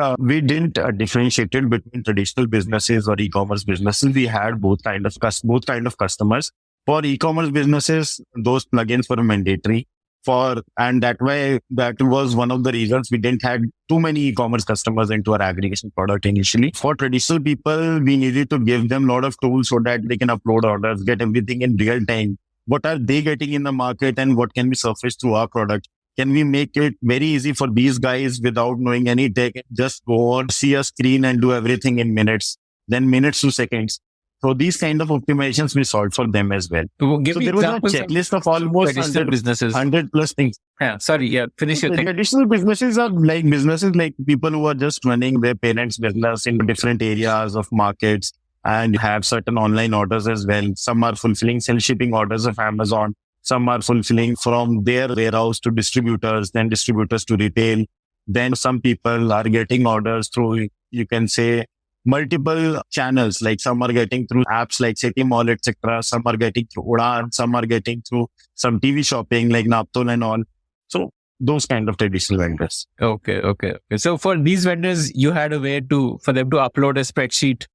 differentiate it between traditional businesses or e-commerce businesses. We had both kind of customers. For e-commerce businesses, those plugins were mandatory. And that was one of the reasons we didn't have too many e-commerce customers into our aggregation product initially. For traditional people, we needed to give them a lot of tools so that they can upload orders, get everything in real time. What are they getting in the market and what can be surfaced through our product? Can we make it very easy for these guys without knowing any tech? Just go on, see a screen and do everything in minutes, then minutes to seconds. So these kind of optimizations we solved for them as well. So there was a checklist of almost 100 plus things. Yeah, sorry. Yeah, finish your thing. Traditional businesses are like businesses like people who are just running their parents' business in different areas of markets and have certain online orders as well. Some are fulfilling self-shipping orders of Amazon. Some are fulfilling from their warehouse to distributors, then distributors to retail. Then some people are getting orders through, you can say, multiple channels, like some are getting through apps like City Mall, etc. Some are getting through Udaan, some are getting through some TV shopping like Naptol and all. So those kind of traditional vendors. Okay. So for these vendors, you had a way for them to upload a spreadsheet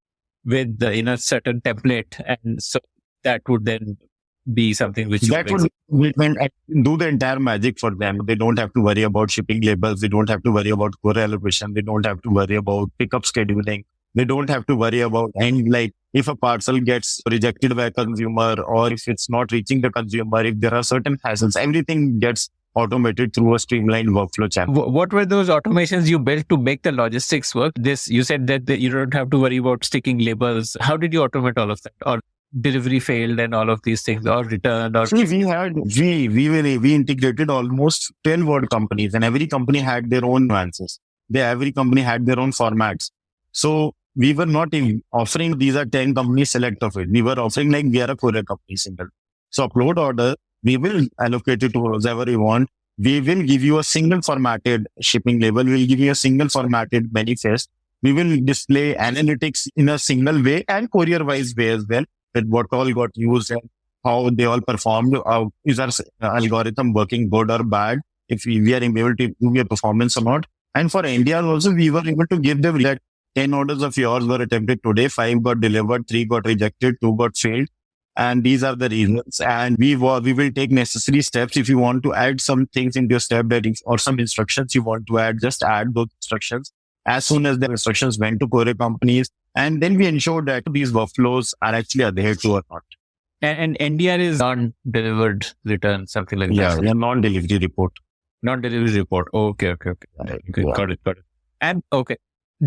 with a certain template, and so that would then be something which would do the entire magic for them. They don't have to worry about shipping labels. They don't have to worry about core allocation. They don't have to worry about pickup scheduling. They don't have to worry about, and like if a parcel gets rejected by a consumer or if it's not reaching the consumer, if there are certain hassles, everything gets automated through a streamlined workflow channel. What were those automations you built to make the logistics work? You said that you don't have to worry about sticking labels. How did you automate all of that? Or delivery failed and all of these things, or returned? Or we integrated almost 10 word companies, and every company had their own nuances. Every company had their own formats. So we were not offering these are 10 companies, select of it. We were offering like we are a courier company single. So upload order, we will allocate it to whoever you want. We will give you a single formatted shipping label. We'll give you a single formatted manifest. We will display analytics in a single way and courier wise way as well, with what all got used and how they all performed. Is our algorithm working good or bad? If we are able to improve your performance or not. And for India also, we were able to give them that 10 orders of yours were attempted today, 5 got delivered, 3 got rejected, 2 got failed. And these are the reasons. And we will take necessary steps. If you want to add some things into your step or some instructions you want to add, just add those instructions as soon as the instructions went to courier companies. And then we ensure that these workflows are actually adhered to or not. And NDR is non-delivered return, something like that. Yeah, non-delivery report. Non-delivery report. Okay. Got it. And okay.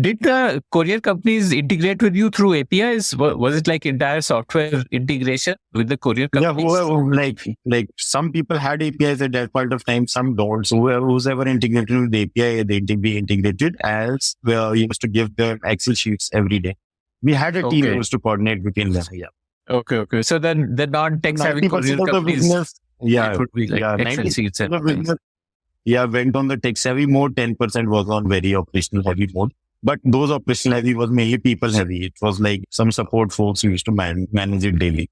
Did the courier companies integrate with you through APIs? Was it like entire software integration with the courier companies? Yeah, like some people had APIs at that point of time, some don't. So who's ever integrated with the API, they be integrated as well. We used to give them Excel sheets every day. We had a team that used to coordinate between them. Yeah. Okay. So then the non-tech savvy courier companies, it would be like Excel sheets and went on the tech savvy mode. 10% was on very operational heavy mode. But those operational heavy was mainly people heavy. It was like some support folks who used to manage it daily.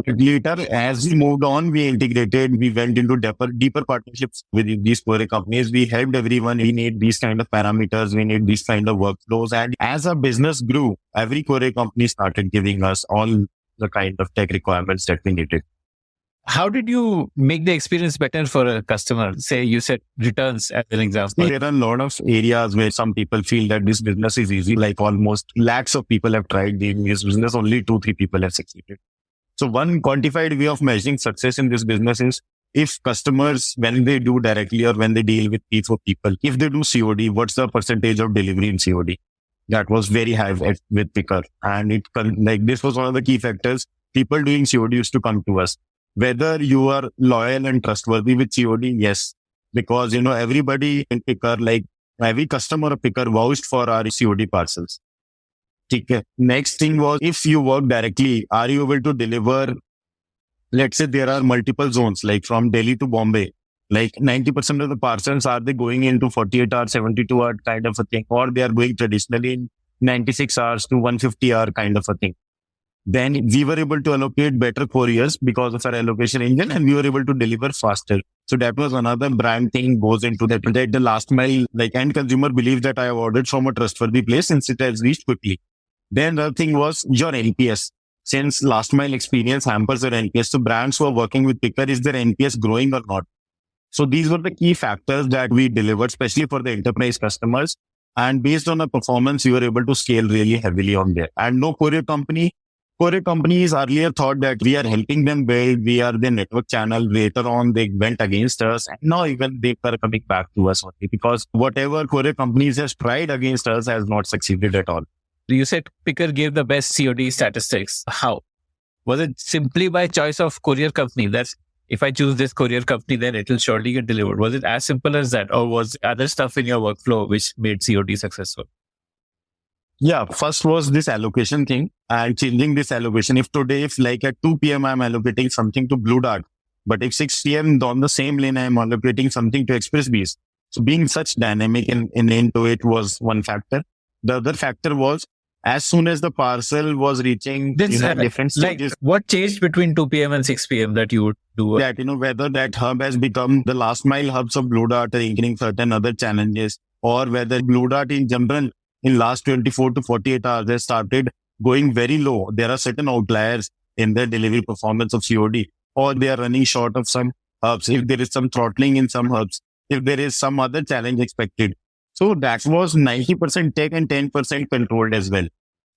Later, as we moved on, we went into deeper partnerships with these courier companies. We helped everyone. We need these kind of parameters. We need these kind of workflows. And as our business grew, every courier company started giving us all the kind of tech requirements that we needed. How did you make the experience better for a customer? Say you said returns as an example. There are a lot of areas where some people feel that this business is easy, like almost lakhs of people have tried this business. Only 2-3 people have succeeded. So one quantified way of measuring success in this business is if customers, when they do directly or when they deal with people, if they do COD, what's the percentage of delivery in COD? That was very high with Pickrr. And this was one of the key factors. People doing COD used to come to us. Whether you are loyal and trustworthy with COD, yes. Because, everybody in Pickrr, like every customer of Pickrr vouched for our COD parcels. Okay. Next thing was, if you work directly, are you able to deliver? Let's say there are multiple zones, like from Delhi to Bombay, like 90% of the parcels, are they going into 48 hours, 72 hour kind of a thing, or they are going traditionally in 96 hours to 150 hour kind of a thing. Then we were able to allocate better couriers because of our allocation engine, and we were able to deliver faster. So that was another brand thing goes into that the last mile, like end consumer believes that I have ordered from a trustworthy place since it has reached quickly. Then the other thing was your NPS. Since last mile experience hampers your NPS, so brands who are working with Pickrr, is their NPS growing or not? So these were the key factors that we delivered, especially for the enterprise customers. And based on the performance, we were able to scale really heavily on there. And no courier companies earlier thought that we are helping them build, we are the network channel. Later on, they went against us. And now even they are coming back to us only because whatever courier companies has tried against us has not succeeded at all. You said Pickrr gave the best COD statistics. How? Was it simply by choice of courier company? That's if I choose this courier company, then it will surely get delivered. Was it as simple as that? Or was other stuff in your workflow which made COD successful? Yeah, first was this allocation thing and changing this allocation. If today, if like at 2 p.m. I'm allocating something to Blue Dart, but if 6 p.m. on the same lane, I'm allocating something to Expressbees. So being such dynamic in into it was one factor. The other factor was as soon as the parcel was reaching different stages. Like what changed between 2 p.m. and 6 p.m. that you would do? That, whether that hub has become the last mile hubs of Blue Dart are incurring certain other challenges, or whether Blue Dart in general in last 24 to 48 hours has started going very low. There are certain outliers in the delivery performance of COD, or they are running short of some hubs. If there is some throttling in some hubs, if there is some other challenge expected. So that was 90% tech and 10% controlled as well.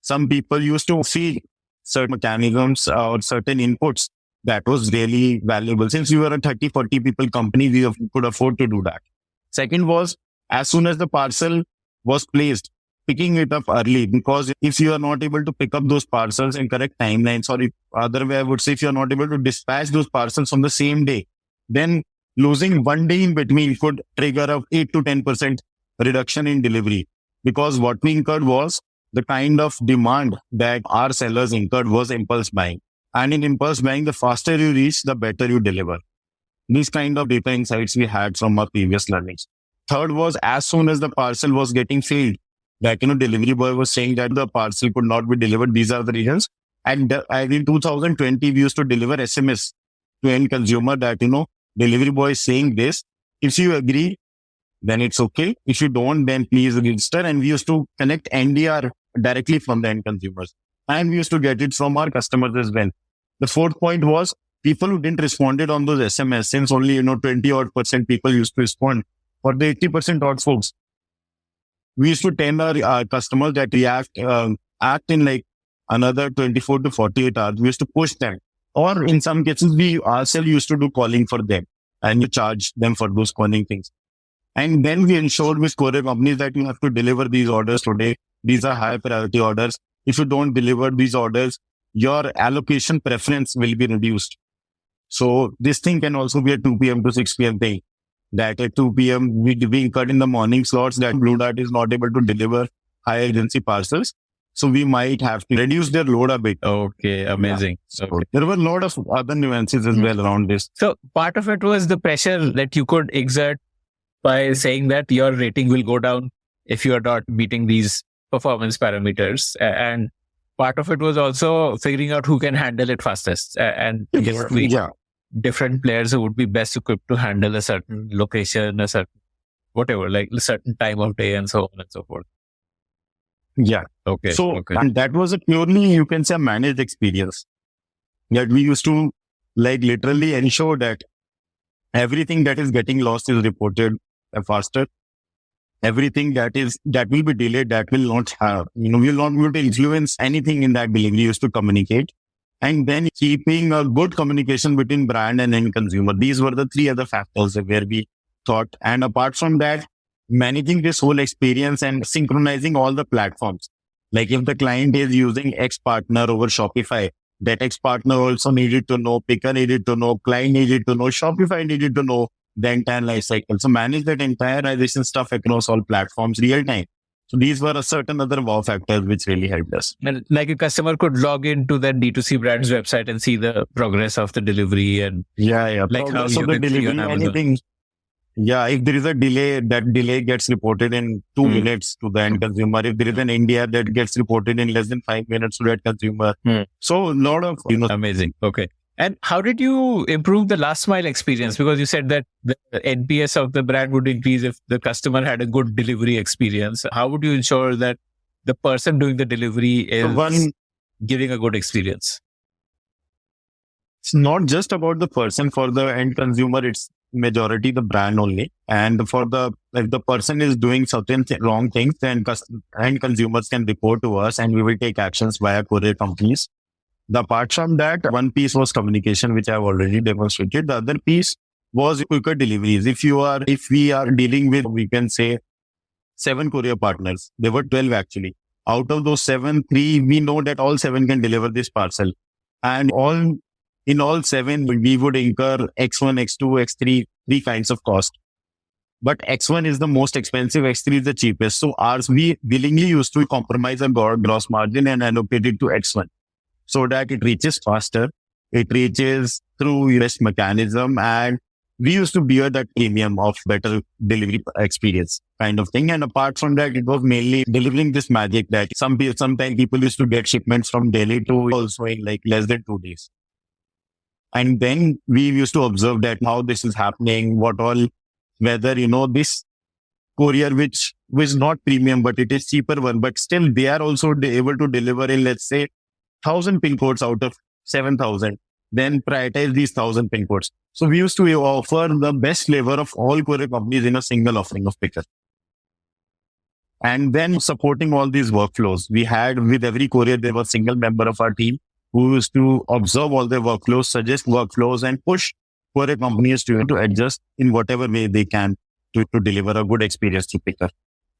Some people used to feed certain mechanisms or certain inputs. That was really valuable. Since we were a 30, 40 people company, we could afford to do that. Second was, as soon as the parcel was placed, picking it up early, because if you are not able to pick up those parcels in correct timelines, or if other way I would say, if you are not able to dispatch those parcels on the same day, then losing one day in between could trigger a 8 to 10% reduction in delivery, because what we incurred was the kind of demand that our sellers incurred was impulse buying. And in impulse buying, the faster you reach, the better you deliver. These kind of data insights we had from our previous learnings. Third was, as soon as the parcel was getting filled, that, delivery boy was saying that the parcel could not be delivered. These are the reasons. And in 2020, we used to deliver SMS to end consumer that, delivery boy is saying this. If you agree, then it's okay. If you don't, then please register. And we used to connect NDR directly from the end consumers. And we used to get it from our customers as well. The fourth point was people who didn't responded on those SMS, since only, 20 odd % people used to respond. For the 80% odd folks, we used to tell our customers that act in like another 24 to 48 hours. We used to push them. Or in some cases, we ourselves used to do calling for them and you charge them for those calling things. And then we ensured with courier companies that you have to deliver these orders today. These are high priority orders. If you don't deliver these orders, your allocation preference will be reduced. So this thing can also be a 2 p.m. to 6 p.m. thing. That at 2 p.m. we incurred in the morning slots that Blue Dart is not able to deliver high urgency parcels. So we might have to reduce their load a bit. Okay, amazing. Yeah. So there were a lot of other nuances as well around this. So part of it was the pressure that you could exert by saying that your rating will go down if you are not meeting these performance parameters. And part of it was also figuring out who can handle it fastest. And different players who would be best equipped to handle a certain location, a certain whatever, like a certain time of day and so on and so forth. Yeah. Okay. So and that was a purely, you can say, a managed experience that we used to like literally ensure that everything that is getting lost is reported faster. Everything that will be delayed, that will not have, we will not be able to influence anything in that delivery. We used to communicate. and then keeping a good communication between brand and end consumer. These were the three other factors where we thought. And apart from that, managing this whole experience and synchronizing all the platforms. Like if the client is using X partner over Shopify, that X partner also needed to know, Picker needed to know, client needed to know, Shopify needed to know the entire life cycle. So manage that entire stuff across all platforms real time. So these were a certain other wow factors which really helped us. And like a customer could log into that D2C brand's website and see the progress of the delivery and Yeah. like how So you the can see on delivery, Amazon. anything. Yeah, if there is a delay, that delay gets reported in 2 minutes to the end consumer. If there is an India, that gets reported in less than 5 minutes to that consumer. So a lot of, Amazing. Okay. And how did you improve the last mile experience? Because you said that the NPS of the brand would increase if the customer had a good delivery experience. How would you ensure that the person doing the delivery is giving a good experience? It's not just about the person. For the end consumer, it's majority the brand only. And for if the person is doing certain wrong things, then end consumers can report to us and we will take actions via courier companies. Apart from that, one piece was communication, which I've already demonstrated. The other piece was quicker deliveries. If we are dealing with, we can say 7 courier partners, there were 12 actually. Out of those 7, 3, we know that all 7 can deliver this parcel. And in all 7, we would incur X1, X2, X3, 3 kinds of cost. But X1 is the most expensive, X3 is the cheapest. So ours, we willingly used to compromise our gross margin and allocate it to X1 so that it reaches faster. It reaches through best mechanism, and we used to bear that premium of better delivery experience kind of thing. And apart from that, it was mainly delivering this magic that sometimes people used to get shipments from Delhi to also in like less than 2 days. And then we used to observe that how this is happening, whether, this courier, which was not premium, but it is cheaper one, but still they are also able to deliver in, let's say, 1,000 pin codes out of 7,000, then prioritize these 1,000 pin codes. So we used to offer the best flavor of all courier companies in a single offering of Pickr. And then supporting all these workflows. We had with every courier, there was a single member of our team who used to observe all their workflows, suggest workflows, and push courier companies to adjust in whatever way they can to deliver a good experience to Pickr.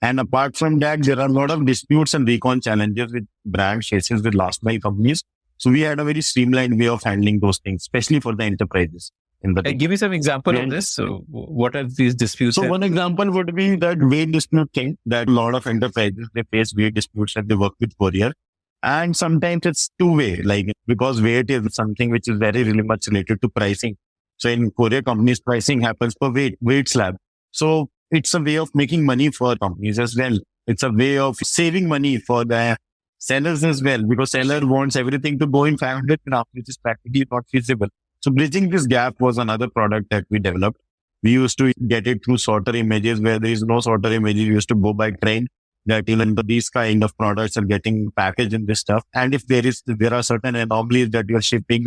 And apart from that, there are a lot of disputes and recon challenges with brand chases with last mile companies. So we had a very streamlined way of handling those things, especially for the enterprises. Give me some example of this. So what are these disputes? So one example would be that weight dispute thing, that a lot of enterprises, they face weight disputes and they work with courier. And sometimes it's two-way, like because weight is something which is really much related to pricing. So in courier companies, pricing happens per weight slab. So it's a way of making money for companies as well. It's a way of saving money for the sellers as well, because seller wants everything to go in 500 grams, which is practically not feasible. So bridging this gap was another product that we developed. We used to get it through sorter images. Where there is no sorter images, we used to go by train that even these kind of products are getting packaged in this stuff. And if there are certain anomalies that you're shipping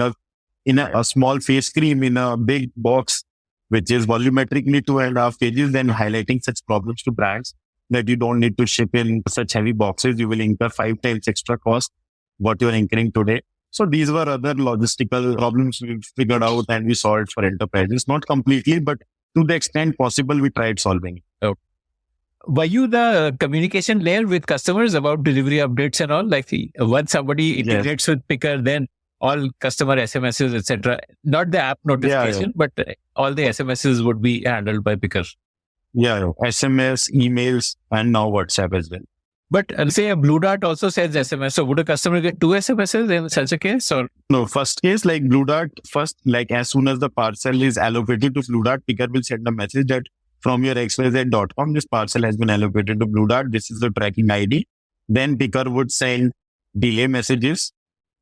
in a small face cream in a big box, which is volumetrically 2.5 kgs, then highlighting such problems to brands that you don't need to ship in such heavy boxes. You will incur 5 times extra cost what you're incurring today. So these were other logistical problems we figured out and we solved for enterprises. Not completely, but to the extent possible, we tried solving it. Okay. Were you the communication layer with customers about delivery updates and all? Like once somebody integrates with Pickr, then all customer SMSs, etc. Not the app notification, but all the SMSs would be handled by Pickr. Yeah, SMS, emails, and now WhatsApp as well. But say a Blue Dart also sends SMS. So would a customer get 2 SMSs in such a case? Or no, first case like Blue Dart, like as soon as the parcel is allocated to Blue Dart, Pickr will send a message that from your xyz.com, this parcel has been allocated to Blue Dart. This is the tracking ID. Then Pickr would send delay messages.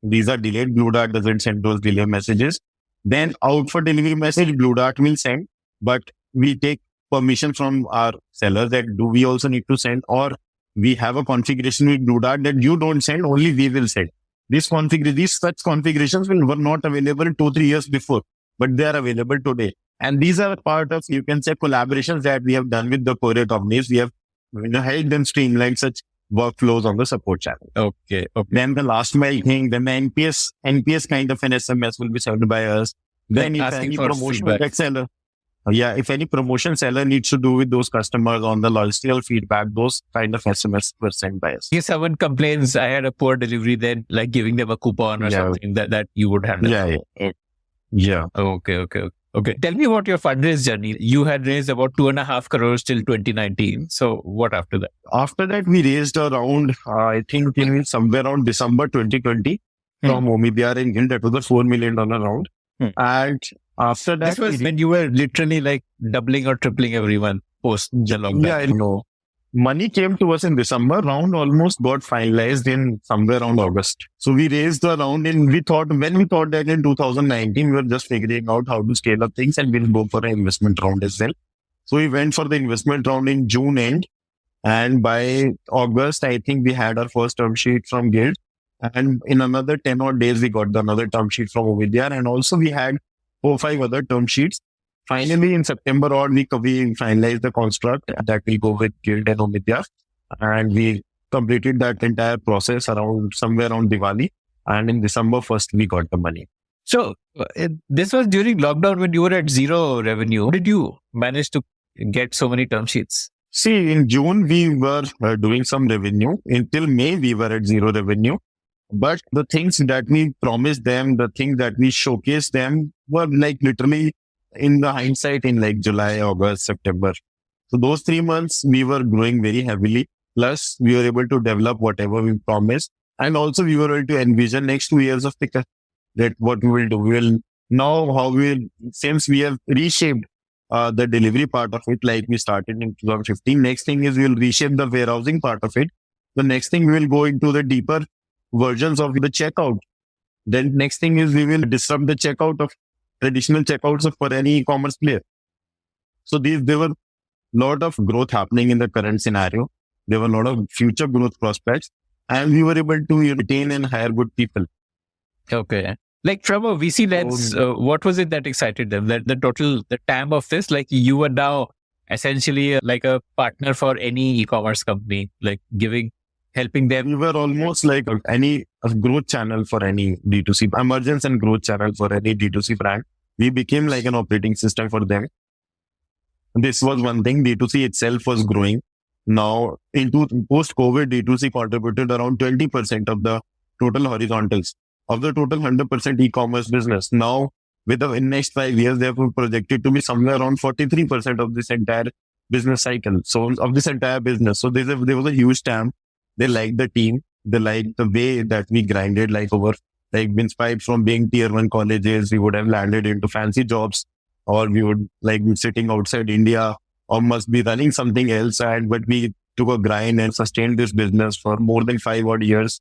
These are delayed. Blue Dart doesn't send those delay messages. Then out for delivery message, Blue Dart will send, but we take permission from our sellers that do we also need to send, or we have a configuration with Blue Dart that you don't send, only we will send. These such configurations were not available 2-3 years before, but they are available today. And these are part of, you can say, collaborations that we have done with the courier companies. We have helped them streamline such workflows on the support channel. Okay. Then the last mile thing, then the NPS kind of an SMS will be served by us. Then if Asking any for promotion feedback. that seller, if any promotion seller needs to do with those customers on the logistical feedback, those kind of SMS were sent by us. If someone complains, I had a poor delivery, then like giving them a coupon or something that you would handle. Yeah. Okay. Tell me about your fundraise journey. You had raised about 2.5 crores till 2019. So what after that? After that, we raised around, I think in somewhere around December 2020 from Omidyar in Hill. That was a $4 million round. And after that, This was when you were literally like doubling or tripling everyone post the lockdown. Yeah, I know. Money came to us in December. Round almost got finalized in somewhere around August. So we raised the round when we thought that in 2019, we were just figuring out how to scale up things and we'll go for an investment round as well. So we went for the investment round in June end. And by August, I think we had our first term sheet from Guild. And in another 10 odd days, we got another term sheet from Omidyar. And also we had 4 or 5 other term sheets. Finally, in September, we finalized the construct that will go with Guild and Omidyar. And we completed that entire process somewhere around Diwali. And in December 1st, we got the money. So this was during lockdown when you were at zero revenue. How did you manage to get so many term sheets? See, in June, we were doing some revenue. Until May, we were at zero revenue. But the things that we promised them, the things that we showcased them were like literally in the hindsight in like July, August, September. So those 3 months, we were growing very heavily. Plus, we were able to develop whatever we promised. And also we were able to envision next 2 years of Pickrr, that what we will do. Since we have reshaped the delivery part of it, like we started in 2015, next thing is we'll reshape the warehousing part of it. The next thing we will go into the deeper versions of the checkout. Then next thing is we will disrupt the checkout of traditional checkouts for any e-commerce player. So there were a lot of growth happening in the current scenario. There were a lot of future growth prospects and we were able to retain and hire good people. Okay. Like from a VC lens, what was it that excited them? That the TAM of this, like you were now essentially like a partner for any e-commerce company, like helping them. We were almost like a growth channel for any D2C, emergence and growth channel for any D2C brand. We became like an operating system for them. This was one thing. D2C itself was growing. Now, into post-COVID, D2C contributed around 20% of the total horizontals of the total 100% e-commerce business. Now, in next 5 years, they have projected to be somewhere around 43% of this entire business cycle. So of this entire business. So there was a huge TAM. They liked the team. They liked the way that we grinded inspired from being tier 1 colleges. We would have landed into fancy jobs or we would be sitting outside India or must be running something else. But we took a grind and sustained this business for more than 5 odd years.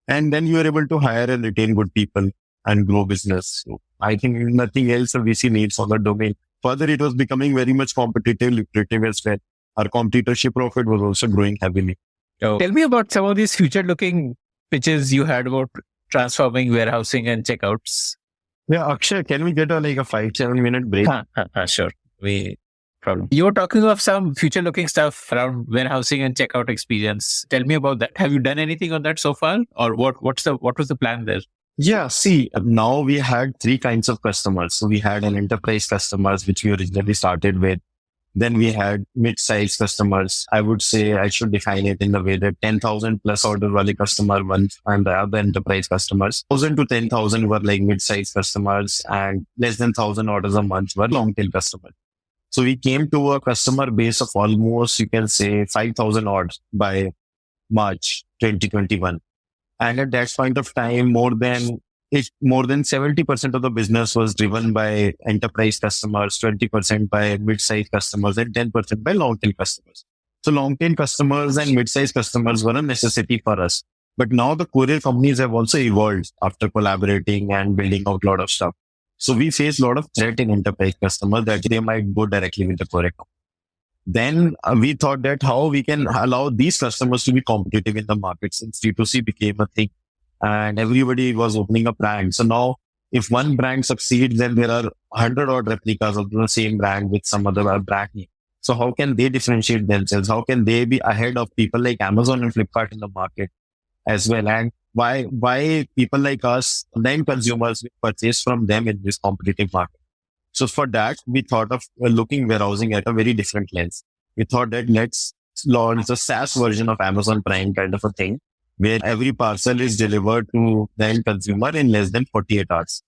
And then you were able to hire and retain good people and grow business. So I think nothing else a VC needs on the domain. Further, it was becoming very much competitive, lucrative as well. Our competitor Shiprocket was also growing heavily. Oh. Tell me about some of these future-looking pitches you had about transforming warehousing and checkouts. Yeah, Akshay, can we get a 5-7 minute break? Sure. Problem. You were talking of some future-looking stuff around warehousing and checkout experience. Tell me about that. Have you done anything on that so far, or what was the plan there? Yeah, see, now we had 3 kinds of customers. So we had an enterprise customers, which we originally started with. Then we had mid-sized customers. I would say I should define it in the way that 10,000 plus order wale customer ones and the other enterprise customers. 1,000 to 10,000 were like mid-sized customers and less than 1,000 orders a month were long-tail customers. So we came to a customer base of almost, you can say 5,000 odds by March 2021. And at that point of time, more than 70% of the business was driven by enterprise customers, 20% by mid-sized customers, and 10% by long-tail customers. So long-tail customers and mid-sized customers were a necessity for us. But now the courier companies have also evolved after collaborating and building out a lot of stuff. So we face a lot of threat in enterprise customers that they might go directly with the courier company. Then we thought that how we can allow these customers to be competitive in the market since D2C became a thing. And everybody was opening a brand. So now if one brand succeeds, then there are 100 odd replicas of the same brand with some other brand name. So how can they differentiate themselves? How can they be ahead of people like Amazon and Flipkart in the market as well? And why people like us, then consumers, will purchase from them in this competitive market? So for that, we thought of looking warehousing at a very different lens. We thought that let's launch a SaaS version of Amazon Prime kind of a thing, where every parcel is delivered to the end consumer in less than 48 hours.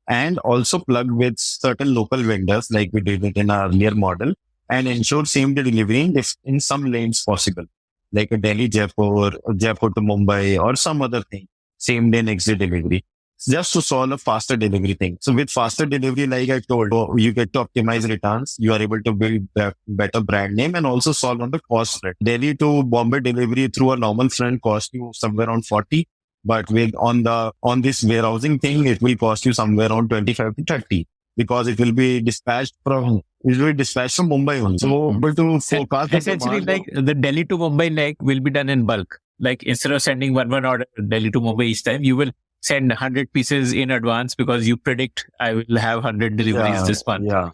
And also plug with certain local vendors like we did it in our earlier model, and ensure same day delivery in some lanes possible, like a Delhi, Jaipur, or Jaipur to Mumbai, or some other thing, same day, next day delivery, just to solve a faster delivery thing. So with faster delivery, like I told, you get to optimize returns. You are able to build better brand name and also solve on the cost front. Delhi to Bombay delivery through a normal front cost you somewhere around 40. But with on this warehousing thing, it will cost you somewhere around 25 to 30, because it will be dispatched from Mumbai only. So able to forecast the Essentially, demand. like the Delhi to Mumbai leg will be done in bulk. Like instead of sending one order Delhi to Mumbai each time, you will send 100 pieces in advance because you predict I will have 100 deliveries this month. Yeah.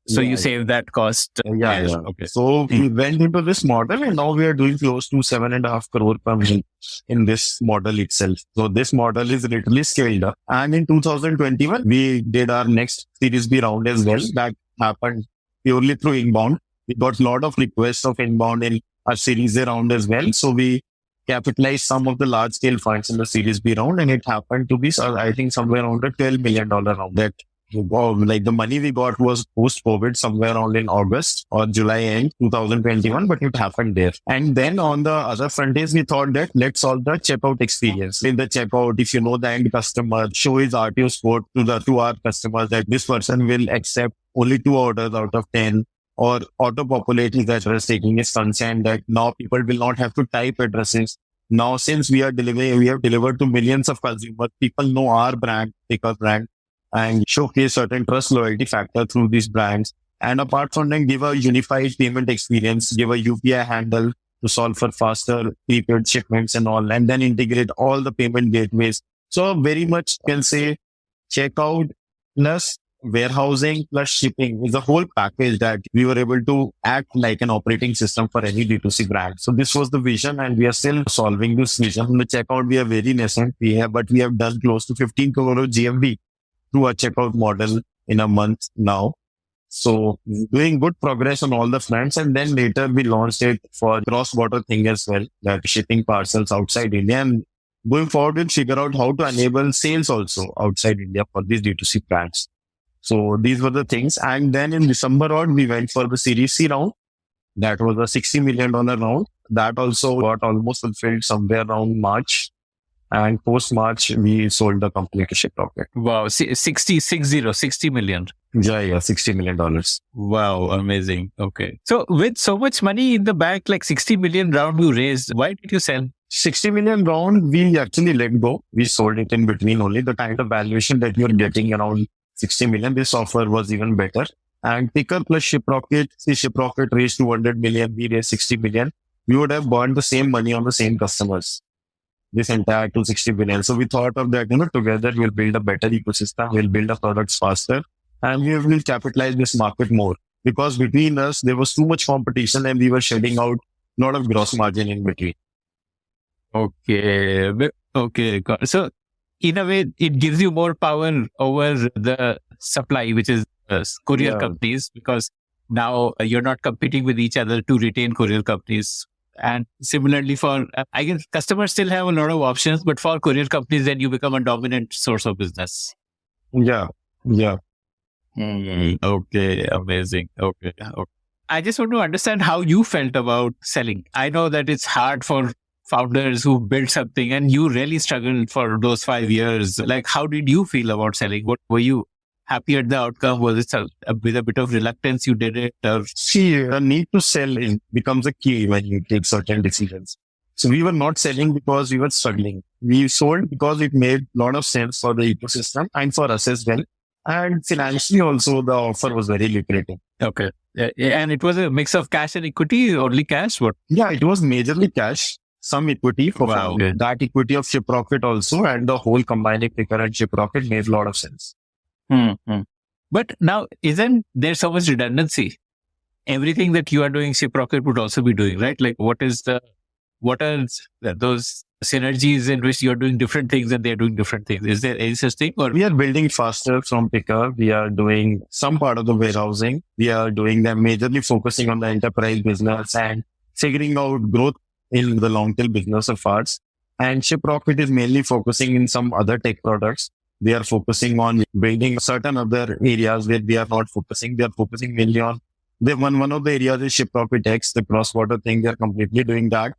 So Yeah, you save that cost. Yeah. Okay. So we went into this model, and now we are doing close to 7.5 crore per month in this model itself. So this model is literally scaled up. And in 2021, we did our next Series B round as well. That happened purely through inbound. We got a lot of requests of inbound in our Series A round as well. So we capitalized some of the large scale funds in the Series B round, and it happened to be, I think, somewhere around a $12 million round. That like the money we got was post COVID, somewhere around in August or July end 2021, but it happened there. And then on the other front is, we thought that let's solve the checkout experience. In the checkout, if you know the end customer, show his RTO score to our customers that this person will accept only 2 orders out of 10, or auto populate his address, taking his consent that now people will not have to type addresses. Now, since we have delivered to millions of consumers, people know our brand, Pickrr brand, and showcase certain trust loyalty factor through these brands. And apart from that, give a unified payment experience, give a UPI handle to solve for faster prepaid shipments and all, and then integrate all the payment gateways. So very much can say checkout plus warehousing plus shipping is a whole package that we were able to act like an operating system for any D2C brand. So this was the vision, and we are still solving this vision. In the checkout, we are very nascent. But we have done close to 15 crore of GMV through a checkout model in a month now. So doing good progress on all the fronts. And then later we launched it for cross-border thing as well, that shipping parcels outside India. And going forward, we'll figure out how to enable sales also outside India for these D2C brands. So these were the things. And then in December on, we went for the Series C round. That was a $60 million round. That also got almost fulfilled somewhere around March. And post-March, we sold the company to Shiprocket. Wow. 60 million. Yeah, $60 million. Wow. Amazing. Okay. So with so much money in the bank, like 60 million round you raised, why did you sell? 60 million round, we actually let go. We sold it in between only. The kind of valuation that you're getting around 60 million, this offer was even better. And Pickrr plus Shiprocket, Shiprocket raised 200 million, we raised 60 million. We would have burned the same money on the same customers, this entire 260 billion. So we thought of that, together we'll build a better ecosystem, we'll build the products faster, and we will capitalize this market more. Because between us, there was too much competition and we were shedding out a lot of gross margin in between. Okay. So in a way, it gives you more power over the supply, which is courier companies, because now you're not competing with each other to retain courier companies. And similarly for, I guess customers still have a lot of options, but for courier companies, then you become a dominant source of business. Yeah. Okay. Amazing. Okay. I just want to understand how you felt about selling. I know that it's hard for founders who built something, and you really struggled for those 5 years. Like, how did you feel about selling? What were you happy at the outcome? Was it with a bit of reluctance you did it? Or? See, the need to sell becomes a key when you take certain decisions. So we were not selling because we were struggling. We sold because it made a lot of sense for the ecosystem and for us as well. And financially also, the offer was very lucrative. Okay. And it was a mix of cash and equity, only cash? What? Yeah, it was majorly cash, some equity for that equity of Shiprocket also, and the whole combining Pickrr and Shiprocket made a lot of sense. But now, isn't there so much redundancy? everything that you are doing, Shiprocket would also be doing, right? Like what are those synergies in which you're doing different things and they're doing different things? Is there any such thing? Or We are building faster from Pickrr. We are doing some part of the warehousing. We are doing them majorly focusing on the enterprise business and figuring out growth in the long tail business of ours. And Shiprocket is mainly focusing in some other tech products. They are focusing on building certain other areas where we are not focusing. They are focusing mainly on one of the areas is Shiprocket X, the cross-border thing. They are completely doing that.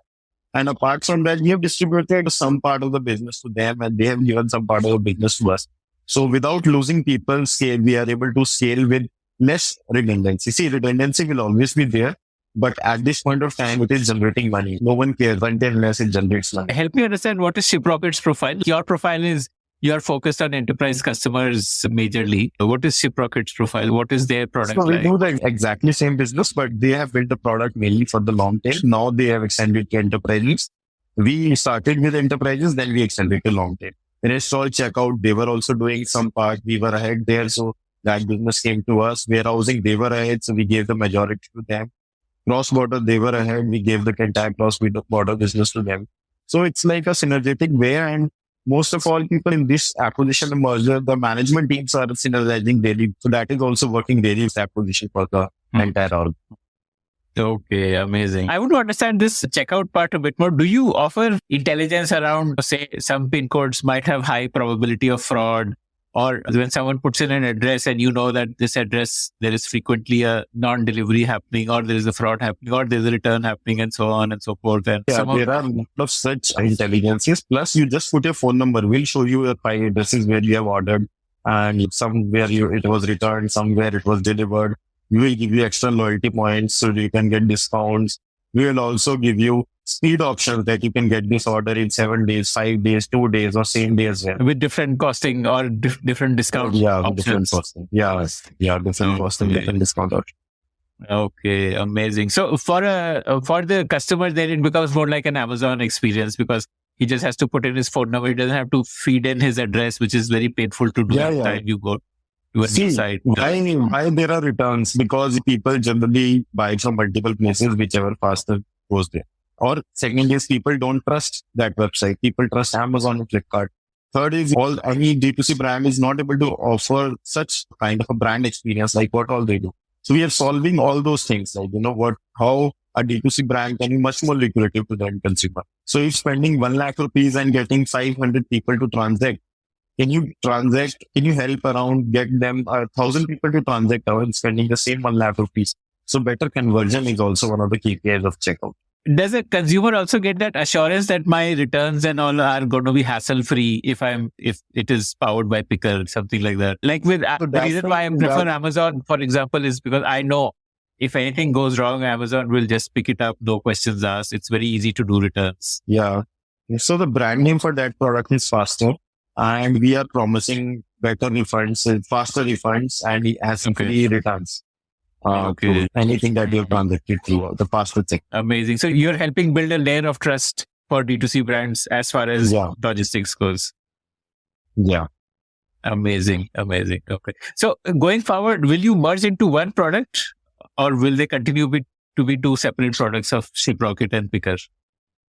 And apart from that, we have distributed some part of the business to them and they have given some part of the business to us. So without losing people scale, we are able to scale with less redundancy. See, redundancy will always be there, but at this point of time, it is generating money. No one cares unless it generates money. help me understand, what is Shiprocket's profile? Your profile is you are focused on enterprise customers majorly. What is Shiprocket's profile? What is their product So we like? do the exactly same business, but they have built the product mainly for the long tail. Now they have extended to enterprises. We started with enterprises, then we extended to long tail. Rest all checkout, they were also doing some part. We were ahead there, so that business came to us. Warehousing, they were ahead, so we gave the majority to them. Cross-border, they were ahead. We gave the entire cross-border business to them. So it's like a synergetic way. And most of all people in this acquisition and merger, the management teams are synergizing daily. So that is also working daily with acquisition for the entire org. Okay, amazing. I want to understand this checkout part a bit more. Do you offer intelligence around, say, some PIN codes might have high probability of fraud, or when someone puts in an address and you know that this address, there is frequently a non-delivery happening, or there is a fraud happening, or there is a return happening, and so on and so forth. And Yeah, there are a lot of such intelligences. Plus, you just put your phone number. We'll show you your 5 addresses where you have ordered, and somewhere it was returned, somewhere it was delivered. We will give you extra loyalty points so you can get discounts. We will also give you speed options that you can get this order in 7 days, 5 days, 2 days, or same day as well. with different costing or different discount Yeah, options. different costing. Yeah, different costing, Okay. different discount options. Okay, amazing. So for the customer, then it becomes more like an Amazon experience because he just has to put in his phone number. He doesn't have to feed in his address, which is very painful to do every time you go to a new See, site. why there are returns? Because people generally buy from multiple places, whichever faster goes there. Or second is people don't trust that website. People trust Amazon and Flipkart. Third is any D2C brand is not able to offer such kind of a brand experience like what all they do. So we are solving all those things, like, how a D2C brand can be much more lucrative to the end consumer. So if spending 1 lakh rupees and getting 500 people to transact, can you help around get them 1,000 people to transact and spending the same 1 lakh rupees? So better conversion is also one of the KPIs of checkout. Does a consumer also get that assurance that my returns and all are going to be hassle free if it is powered by Pickrr, something like that? Like with So the reason why I prefer that- Amazon, for example, is because I know if anything goes wrong, Amazon will just pick it up, no questions asked. It's very easy to do returns. Yeah. So the brand name for that product is Faster, and we are promising better refunds, faster refunds, and it has free returns. Okay. To anything that you've transacted through the faster check. Amazing. So you're helping build a layer of trust for D2C brands as far as logistics goes. Yeah. Amazing. Okay. So going forward, will you merge into one product or will they continue to be two separate products of Shiprocket and Pickrr?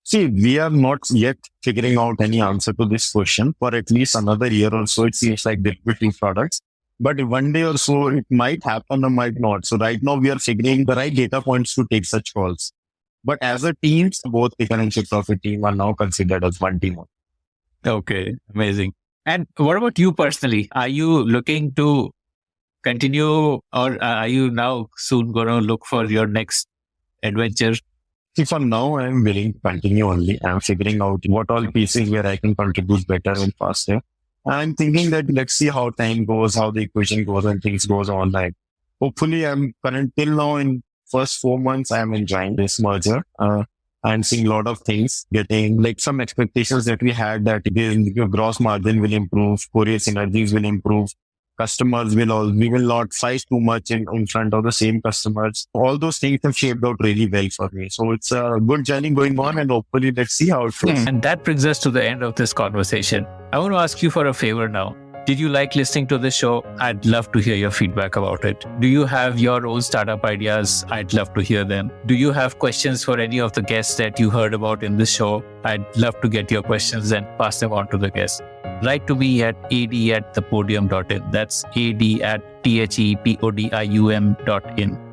See, we are not yet figuring out any answer to this question. For at least another year or so, it seems like there will be two products. But one day or so, it might happen or might not. So right now, we are figuring the right data points to take such calls. But as a team, both Pickrr and Shiprocket team are now considered as one team. Okay, amazing. And what about you personally? Are you looking to continue or are you now soon going to look for your next adventure? See, for now, I'm willing to continue only. I'm figuring out what all pieces where I can contribute better and faster. I'm thinking that let's see how time goes, how the equation goes and things goes on. Like, hopefully till now in first 4 months, I'm enjoying this merger. And seeing a lot of things, getting like some expectations that we had that the gross margin will improve, courier synergies will improve, we will not fight too much in front of the same customers. All those things have shaped out really well for me. So it's a good journey going on and hopefully let's see how it goes. And that brings us to the end of this conversation. I want to ask you for a favor now. Did you like listening to this show? I'd love to hear your feedback about it. Do you have your own startup ideas? I'd love to hear them. Do you have questions for any of the guests that you heard about in this show? I'd love to get your questions and pass them on to the guests. Write to me at ad@thepodium.in. That's ad@thepodium.in.